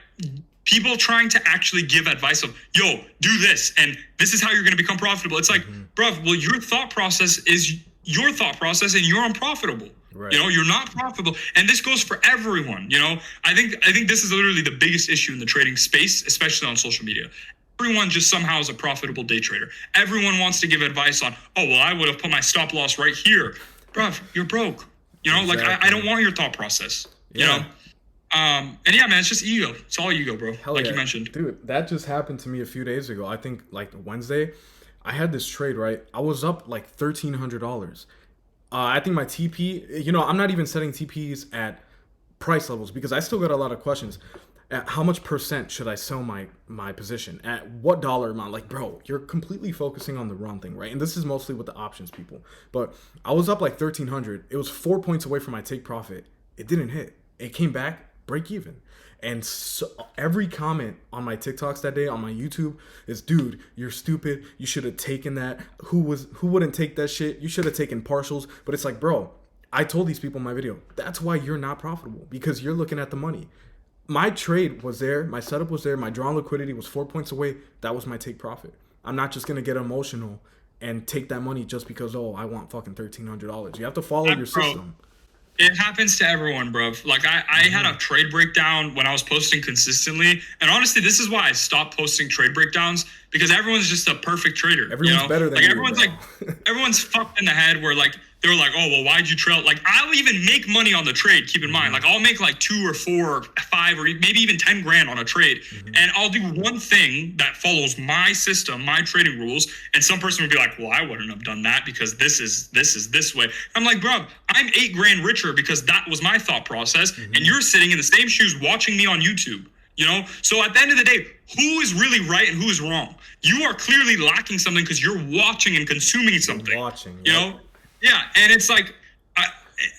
people trying to actually give advice of, yo, do this, and this is how you're going to become profitable. It's like, bruv, well, your thought process is your thought process, and you're unprofitable. Right. You're not profitable. And this goes for everyone. I think this is literally the biggest issue in the trading space, especially on social media. Everyone just somehow is a profitable day trader. Everyone wants to give advice on, oh, well, I would have put my stop loss right here. Bruv, you're broke. Exactly. Like I don't want your thought process. And yeah, man, it's just ego. It's all ego, bro. Hell like yeah. You mentioned. Dude, that just happened to me a few days ago. I think like Wednesday, I had this trade, right? I was up like $1,300. I think my TP, I'm not even setting TPs at price levels because I still got a lot of questions. At how much percent should I sell my position? At what dollar amount? Like, bro, you're completely focusing on the wrong thing, right? And this is mostly with the options people. But I was up like 1,300. It was 4 points away from my take profit. It didn't hit. It came back, break even. And so every comment on my TikToks that day on my YouTube is, dude, you're stupid. You should have taken that. Who wouldn't take that shit? You should have taken partials. But it's like, bro, I told these people in my video, that's why you're not profitable, because you're looking at the money. My trade was there, my setup was there, my drawn liquidity was 4 points away. That was my take profit. I'm not just gonna get emotional and take that money just because, oh, I want fucking $1,300. You have to follow your system. It happens to everyone, bro. Like I had a trade breakdown when I was posting consistently, and honestly, this is why I stopped posting trade breakdowns, because everyone's just a perfect trader. Everyone's better than like you, everyone's bro. like everyone's fucked in the head where like they were like, oh well, why'd you trail? Like I'll even make money on the trade. Keep in mind, like I'll make like 2 or 4 or 5 or maybe even 10 grand on a trade, and I'll do one thing that follows my system, my trading rules, and some person would be like, well, I wouldn't have done that because this is this way. I'm like, bro, I'm 8 grand richer because that was my thought process, and you're sitting in the same shoes watching me on YouTube. So at the end of the day, who is really right and who is wrong? You are clearly lacking something because you're watching and consuming something. Yeah, and it's like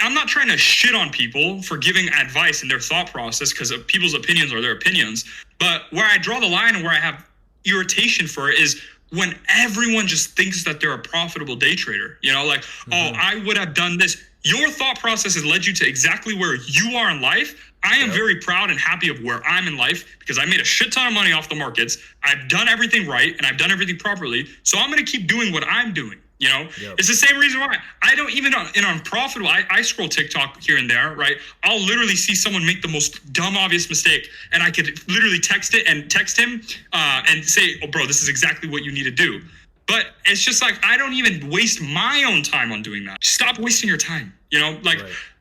I'm not trying to shit on people for giving advice in their thought process, because people's opinions are their opinions. But where I draw the line and where I have irritation for it is when everyone just thinks that they're a profitable day trader. Oh, I would have done this. Your thought process has led you to exactly where you are in life. I am very proud and happy of where I'm in life because I made a shit ton of money off the markets. I've done everything right and I've done everything properly. So I'm going to keep doing what I'm doing. It's the same reason why I don't even in unprofitable. I scroll TikTok here and there, right? I'll literally see someone make the most dumb, obvious mistake, and I could literally text him and say, "Oh, bro, this is exactly what you need to do." But it's just like I don't even waste my own time on doing that. Stop wasting your time.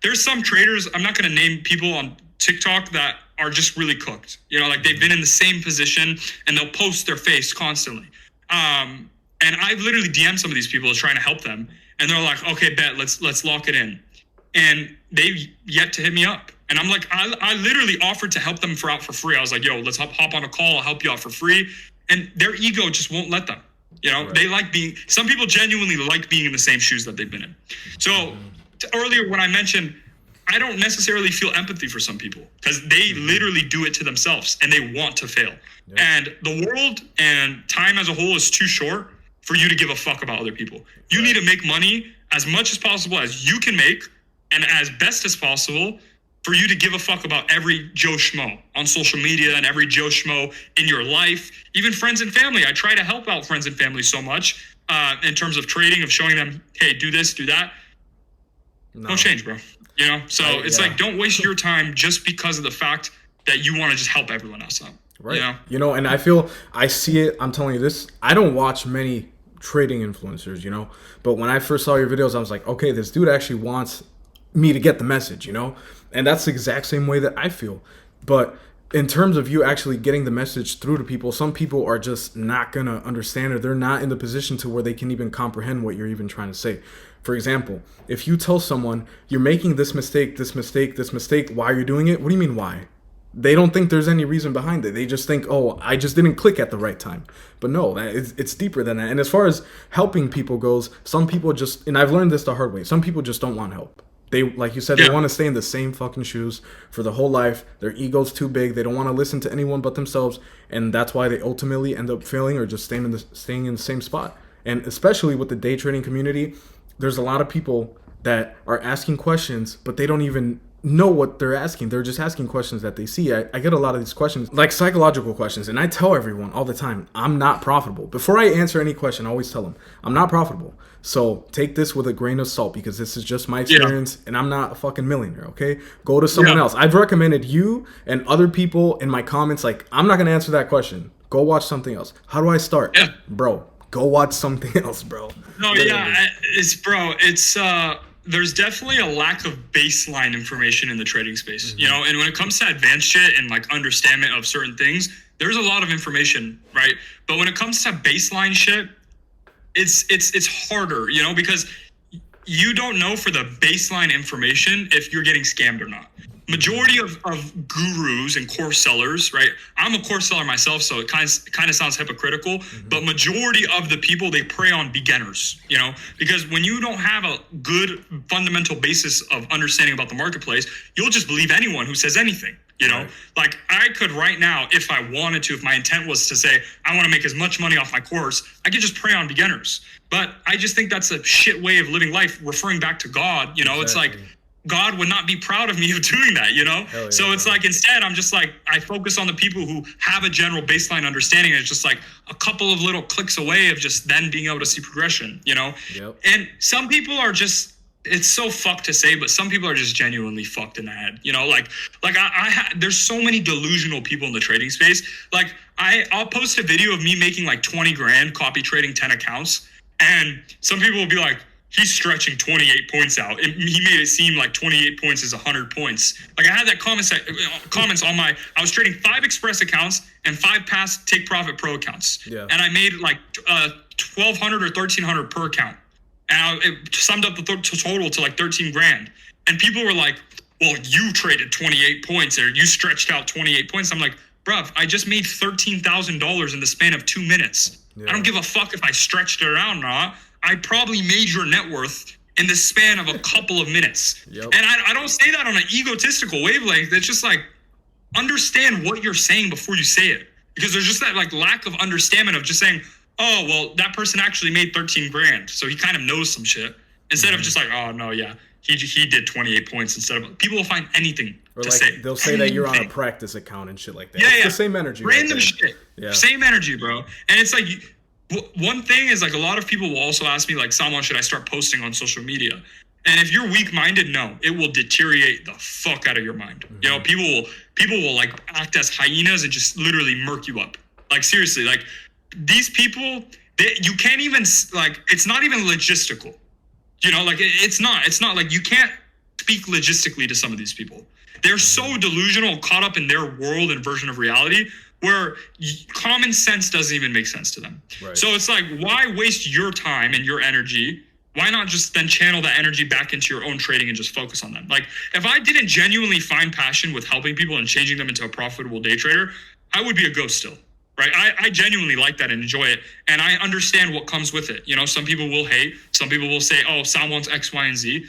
There's some traders. I'm not going to name people on TikTok that are just really cooked. Like they've been in the same position and they'll post their face constantly. And I've literally DM'd some of these people trying to help them, and they're like, "Okay, bet, let's lock it in," and they've yet to hit me up. And I'm like, I literally offered to help them out for free. I was like, "Yo, let's hop on a call. I'll help you out for free," and their ego just won't let them. They like being. Some people genuinely like being in the same shoes that they've been in. So earlier when I mentioned, I don't necessarily feel empathy for some people because they literally do it to themselves and they want to fail. Yep. And the world and time as a whole is too short for you to give a fuck about other people. You need to make money as much as possible as you can make and as best as possible for you to give a fuck about every Joe Schmo on social media and every Joe Schmo in your life, even friends and family. I try to help out friends and family so much in terms of trading, of showing them, hey, do this, do that. No change, bro. So it's like, don't waste your time just because of the fact that you want to just help everyone else out. Right. And I see it. I'm telling you this. I don't watch many trading influencers, but when I first saw your videos, I was like, okay, this dude actually wants me to get the message, and that's the exact same way that I feel. But in terms of you actually getting the message through to people, some people are just not gonna understand, or they're not in the position to where they can even comprehend what you're even trying to say. For example, if you tell someone you're making this mistake, why are you doing it? What do you mean why? They don't think there's any reason behind it. They just think, oh, I just didn't click at the right time. But no, it's deeper than that. And as far as helping people goes, some people just, and I've learned this the hard way, some people just don't want help. They, like you said, they want to stay in the same fucking shoes for the whole life. Their ego's too big. They don't want to listen to anyone but themselves. And that's why they ultimately end up failing or just staying in the same spot. And especially with the day trading community, there's a lot of people that are asking questions, but they don't even know what they're asking. They're just asking questions that they see. I get a lot of these questions, like psychological questions, and I tell everyone all the time, I'm not profitable. Before I answer any question, I always tell them, I'm not profitable. So take this with a grain of salt because this is just my experience and I'm not a fucking millionaire, okay? Go to someone else. I've recommended you and other people in my comments, like, I'm not going to answer that question. Go watch something else. How do I start? Bro, go watch something else, bro. No, there's definitely a lack of baseline information in the trading space, and when it comes to advanced shit and like understanding of certain things, there's a lot of information, right? But when it comes to baseline shit, it's harder, because you don't know for the baseline information if you're getting scammed or not. Majority of gurus and course sellers, right? I'm a course seller myself, so it kind of sounds hypocritical, but majority of the people, they prey on beginners, you know, because when you don't have a good fundamental basis of understanding about the marketplace, you'll just believe anyone who says anything. You know, like I could right now, if I wanted to, if my intent was to say, I want to make as much money off my course, I could just prey on beginners. But I just think that's a shit way of living life, referring back to God. You know, It's like God would not be proud of me of doing that, you know? Yeah, so it's like, instead, I'm just like, I focus on the people who have a general baseline understanding. And it's just like a couple of little clicks away of just then being able to see progression, you know? And some people are just, it's so fucked to say, but some people are just genuinely fucked in the head. You know, like there's so many delusional people in the trading space. Like I'll post a video of me making like 20 grand copy trading 10 accounts. And some people will be like, he's stretching 28 points out. And he made it seem like 28 points is 100 points. Like I had that comments on my, I was trading 5 express accounts and 5 past take profit pro accounts. And I made like 1,200 or 1,300 per account. And it summed up the total to like 13 grand. And people were like, well, you traded 28 points or you stretched out 28 points. I'm like, bruv, I just made $13,000 in the span of 2 minutes. I don't give a fuck if I stretched it around or not. I probably made your net worth in the span of a couple of minutes. And I don't say that on an egotistical wavelength. It's just like, understand what you're saying before you say it. Because there's just that like lack of understanding of just saying, oh, well, that person actually made 13 grand. So he kind of knows some shit. Instead of just like, oh, no, yeah, he did 28 points instead of, people will find anything or to like, say. They'll say that you're on a practice account and shit like that. Yeah, it's the same energy. Random shit. Same energy, bro. And it's like, one thing is like a lot of people will also ask me like, Salman, should I start posting on social media? And if you're weak-minded, no, it will deteriorate the fuck out of your mind. You know, people will like act as hyenas and just literally murk you up. Like seriously, like these people, you can't even like, it's not even logistical. You know, like it's not like you can't speak logistically to some of these people. They're so delusional, caught up in their world and version of reality where common sense doesn't even make sense to them. So it's like, why waste your time and your energy? Why not just then channel that energy back into your own trading and just focus on them? Like if I didn't genuinely find passion with helping people and changing them into a profitable day trader, I would be a ghost still. Right. I genuinely like that and enjoy it. And I understand what comes with it. You know, some people will hate. Some people will say, oh, Salman's X, Y, and Z.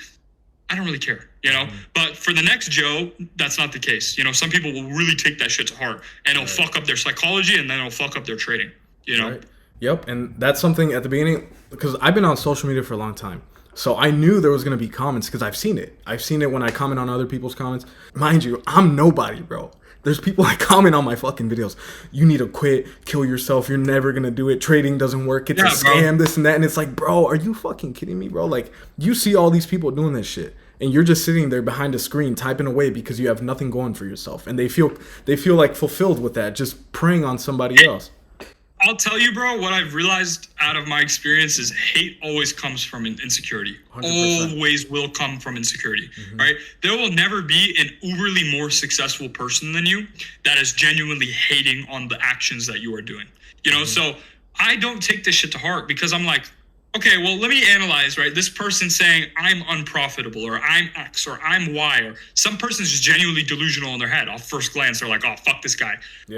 I don't really care, you know. But for the next Joe, that's not the case. You know, some people will really take that shit to heart and it'll fuck up their psychology and then it'll fuck up their trading, you know. Yep. And that's something at the beginning, because I've been on social media for a long time. So I knew there was going to be comments because I've seen it. I've seen it when I comment on other people's comments. Mind you, I'm nobody, bro. There's people that comment on my fucking videos. You need to quit, kill yourself. You're never going to do it. Trading doesn't work. It's a scam, this and that. And it's like, bro, are you fucking kidding me, bro? Like, you see all these people doing this shit. And you're just sitting there behind a screen typing away because you have nothing going for yourself. And they feel like fulfilled with that, just preying on somebody else. I'll tell you, bro, what I've realized out of my experience is hate always comes from insecurity. 100%. Always will come from insecurity, right? There will never be an uberly more successful person than you that is genuinely hating on the actions that you are doing. You know, so I don't take this shit to heart because I'm like, okay, well, let me analyze, right? This person saying I'm unprofitable or I'm X or I'm Y or some person's just genuinely delusional in their head. Off first glance, they're like, oh, fuck this guy.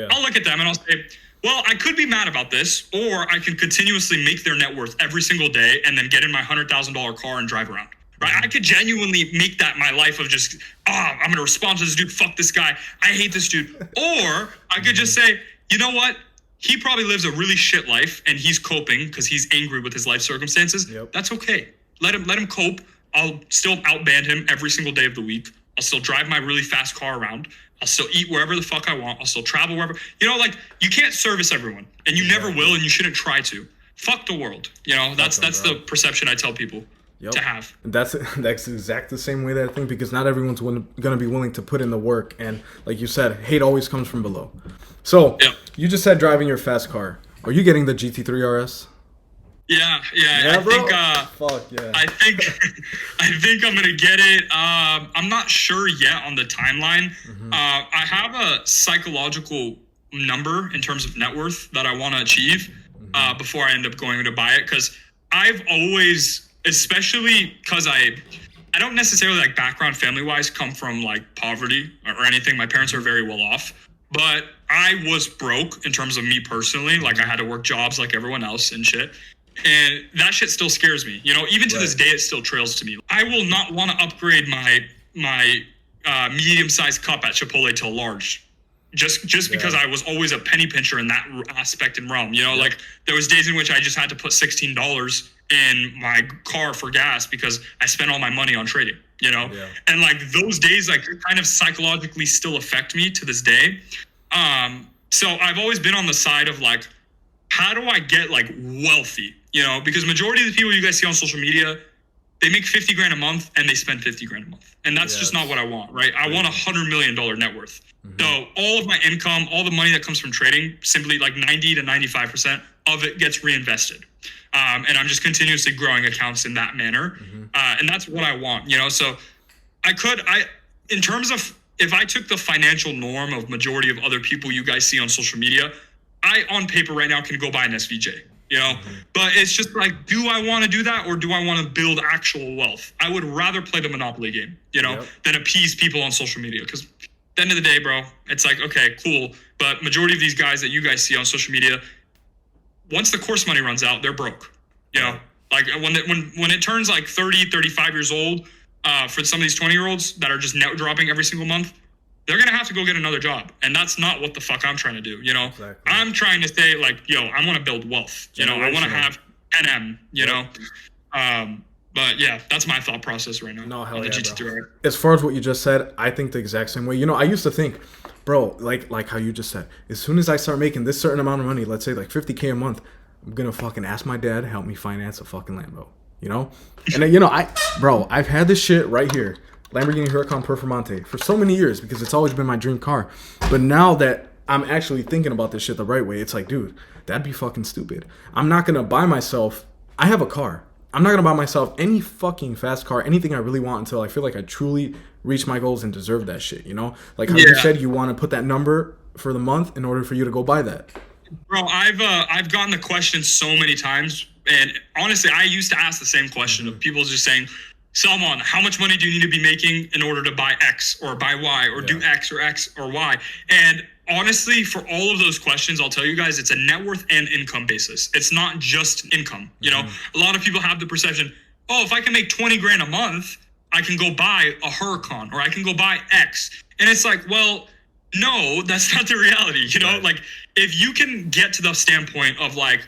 I'll look at them and I'll say, well, I could be mad about this, or I can continuously make their net worth every single day and then get in my $100,000 car and drive around. Right? I could genuinely make that my life of just, I'm going to respond to this dude. Fuck this guy. I hate this dude. Or I could just say, you know what? He probably lives a really shit life and he's coping because he's angry with his life circumstances. That's okay. Let him cope. I'll still outband him every single day of the week. I'll still drive my really fast car around. I'll still eat wherever the fuck I want. I'll still travel wherever. You know, like, you can't service everyone. And you never will, and you shouldn't try to. Fuck the world. You know, that's the perception I tell people to have. That's exactly the same way that I think, because not everyone's going to be willing to put in the work. And like you said, hate always comes from below. So, you just said driving your fast car. Are you getting the GT3 RS? Yeah, I bro? think Fuck yeah. I think I'm gonna get it. I'm not sure yet on the timeline. I have a psychological number in terms of net worth that I want to achieve before I end up going to buy it, because I've always, especially because I don't necessarily like background family wise come from like poverty or anything. My parents are very well off, but I was broke in terms of me personally. Like I had to work jobs like everyone else and shit. And that shit still scares me. You know, even to this day, it still trails to me. I will not want to upgrade my medium-sized cup at Chipotle to a large. Just because I was always a penny pincher in that aspect and realm. You know, like there was days in which I just had to put $16 in my car for gas because I spent all my money on trading, you know? Yeah. And like those days like kind of psychologically still affect me to this day. So I've always been on the side of like, how do I get like wealthy? You know, because majority of the people you guys see on social media, they make 50 grand a month and they spend 50 grand a month. And that's just not what I want, right? I want $100 million net worth. So all of my income, all the money that comes from trading, simply like 90 to 95% of it gets reinvested. And I'm just continuously growing accounts in that manner. And that's what I want, you know? So in terms of, if I took the financial norm of majority of other people you guys see on social media, I on paper right now can go buy an SVJ, you know? But it's just like, do I want to do that or do I want to build actual wealth? I would rather play the Monopoly game, you know, than appease people on social media. Because at the end of the day, bro, it's like, okay, cool. But majority of these guys that you guys see on social media, once the course money runs out, they're broke, you know? Like when it turns like 30, 35 years old, for some of these 20-year-olds that are just net dropping every single month, they're going to have to go get another job. And that's not what the fuck I'm trying to do, you know? Exactly. I'm trying to say like, yo, I want to build wealth. You know, I want to have NM, you know? But yeah, that's my thought process right now. No, hell yeah, GT3 bro. As far as what you just said, I think the exact same way. You know, I used to think, bro, like how you just said, as soon as I start making this certain amount of money, let's say like 50K a month, I'm going to fucking ask my dad to help me finance a fucking Lambo, you know? And then, you know, I've had this shit right here. Lamborghini Huracan Performante for so many years because it's always been my dream car. But now that I'm actually thinking about this shit the right way, it's like, dude, that'd be fucking stupid. I'm not going to buy myself, I have a car. I'm not going to buy myself any fucking fast car, anything I really want until I feel like I truly reach my goals and deserve that shit, you know? Like how you said you want to put that number for the month in order for you to go buy that. Bro, I've gotten the question so many times. And honestly, I used to ask the same question of people just saying, Salman, how much money do you need to be making in order to buy X or buy Y or do X or Y? And honestly, for all of those questions, I'll tell you guys, it's a net worth and income basis. It's not just income. You know, a lot of people have the perception, oh, if I can make 20 grand a month, I can go buy a Huracan or I can go buy X. And it's like, well, no, that's not the reality. You know, like if you can get to the standpoint of like,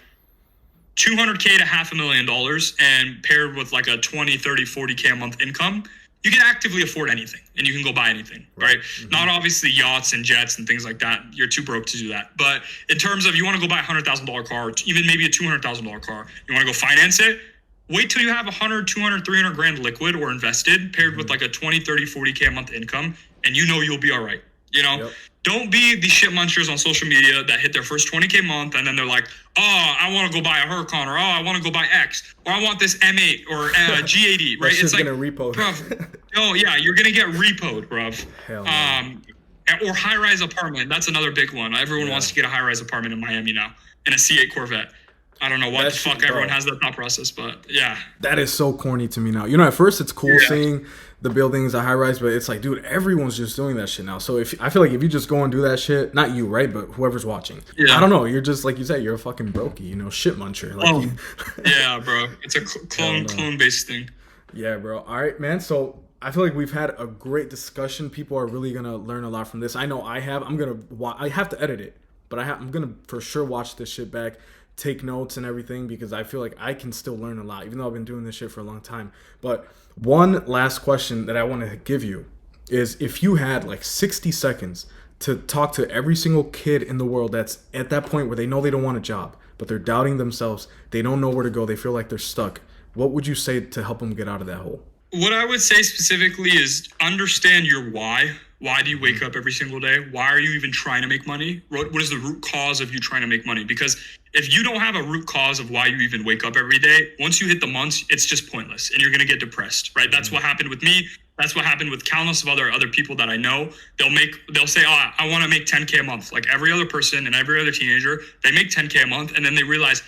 $200K to $500,000 and paired with like a 20, 30, 40K a month income, you can actively afford anything and you can go buy anything, right? Not obviously yachts and jets and things like that. You're too broke to do that. But in terms of you want to go buy a $100,000 car, even maybe a $200,000 car, you want to go finance it, wait till you have 100, 200, 300 grand liquid or invested paired with like a 20, 30, 40K a month income. And you know, you'll be all right. You know, don't be the shit munchers on social media that hit their first 20K month and then they're like, oh, I want to go buy a Huracan or oh, I want to go buy X or I want this M8 or G80, right? It's like gonna repo. Bruv, oh yeah, you're gonna get repoed, bruv. Or high-rise apartment. That's another big one. Everyone wants to get a high-rise apartment in Miami now in a C8 Corvette. I don't know why the fuck everyone has that thought process, but yeah. That is so corny to me now. You know, at first it's cool seeing the buildings, the high rise, but it's like, dude, everyone's just doing that shit now. So I feel like if you just go and do that shit, not you, right? But whoever's watching. Yeah. I don't know. You're just, like you said, you're a fucking brokey, you know, shit muncher. Like, yeah, bro. It's a clone-based thing. Yeah, bro. All right, man. So I feel like we've had a great discussion. People are really going to learn a lot from this. I know I have. I have to edit it, but I'm going to for sure watch this shit back, take notes and everything, because I feel like I can still learn a lot, even though I've been doing this shit for a long time. But one last question that I want to give you is, if you had like 60 seconds to talk to every single kid in the world that's at that point where they know they don't want a job, but they're doubting themselves, they don't know where to go, they feel like they're stuck, what would you say to help them get out of that hole? What I would say specifically is understand your why. Why do you wake up every single day? Why are you even trying to make money? What is the root cause of you trying to make money? Because if you don't have a root cause of why you even wake up every day, once you hit the months, it's just pointless and you're going to get depressed, right? That's what happened with me. That's what happened with countless of other people that I know. They'll say, oh, I want to make 10K a month. Like every other person and every other teenager, they make 10K a month and then they realize,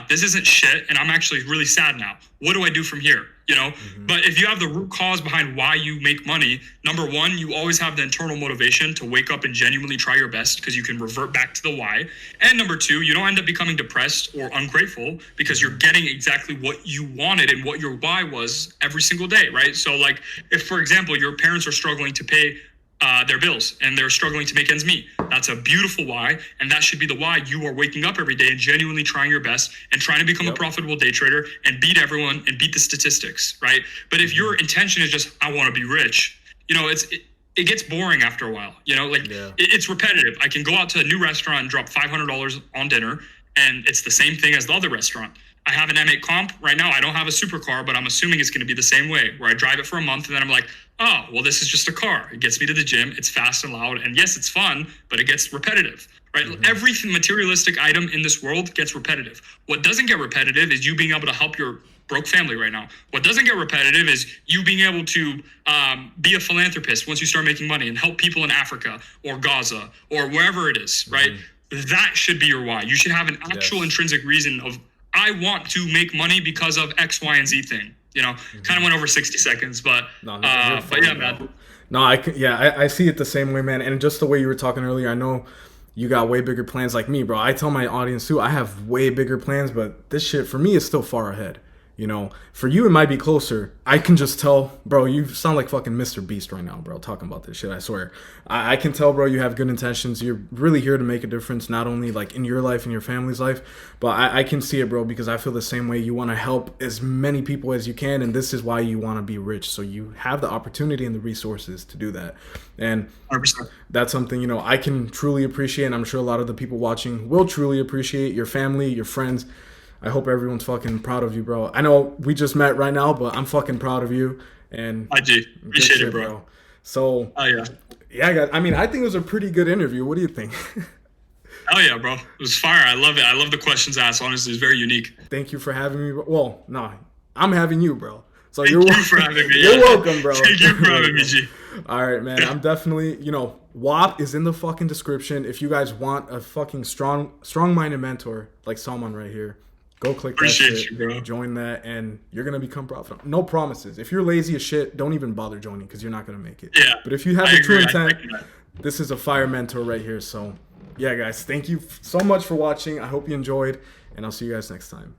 this isn't shit and I'm actually really sad now. What do I do from here? you know. But if you have the root cause behind why you make money, number one, you always have the internal motivation to wake up and genuinely try your best because you can revert back to the why. And number two, you don't end up becoming depressed or ungrateful because you're getting exactly what you wanted and what your why was every single day, right? So like if, for example, your parents are struggling to pay their bills and they're struggling to make ends meet. That's a beautiful why, and that should be the why you are waking up every day and genuinely trying your best and trying to become a profitable day trader and beat everyone and beat the statistics, right? But if your intention is just I want to be rich, you know, it gets boring after a while. You know, like it's repetitive. I can go out to a new restaurant and drop $500 on dinner, and it's the same thing as the other restaurant. I have an M8 comp right now. I don't have a supercar, but I'm assuming it's going to be the same way, where I drive it for a month and then I'm like, oh, well, this is just a car. It gets me to the gym. It's fast and loud. And yes, it's fun, but it gets repetitive, right? Every materialistic item in this world gets repetitive. What doesn't get repetitive is you being able to help your broke family right now. What doesn't get repetitive is you being able to be a philanthropist once you start making money and help people in Africa or Gaza or wherever it is, right? That should be your why. You should have an actual intrinsic reason of, I want to make money because of X, Y, and Z thing. You know, kind of went over 60 seconds, but yeah, man. No, I see it the same way, man. And just the way you were talking earlier, I know you got way bigger plans like me, bro. I tell my audience too, I have way bigger plans, but this shit for me is still far ahead. You know, for you, it might be closer. I can just tell, bro, you sound like fucking Mr. Beast right now, bro, talking about this shit, I swear. I can tell, bro, you have good intentions. You're really here to make a difference, not only like in your life and your family's life, but I can see it, bro, because I feel the same way. You want to help as many people as you can, and this is why you want to be rich. So you have the opportunity and the resources to do that. And 100%. That's something, you know, I can truly appreciate, and I'm sure a lot of the people watching will truly appreciate. Your family, your friends. I hope everyone's fucking proud of you, bro. I know we just met right now, but I'm fucking proud of you. And I do. Appreciate it, bro. So, yeah, guys. I mean, I think it was a pretty good interview. What do you think? Hell yeah, bro. It was fire. I love it. I love the questions asked. Honestly, it's very unique. Thank you for having me. Well, no, I'm having you, bro. So Thank you for having me. You're welcome, bro. Thank you for having me, G. All right, man. I'm definitely, you know, WAP is in the fucking description. If you guys want a fucking strong-minded mentor like Salman right here, go click that shit, join that, and you're going to become profitable. No promises. If you're lazy as shit, don't even bother joining because you're not going to make it. Yeah. But if you have the true intent, this is a fire mentor right here. So, yeah, guys, thank you so much for watching. I hope you enjoyed, and I'll see you guys next time.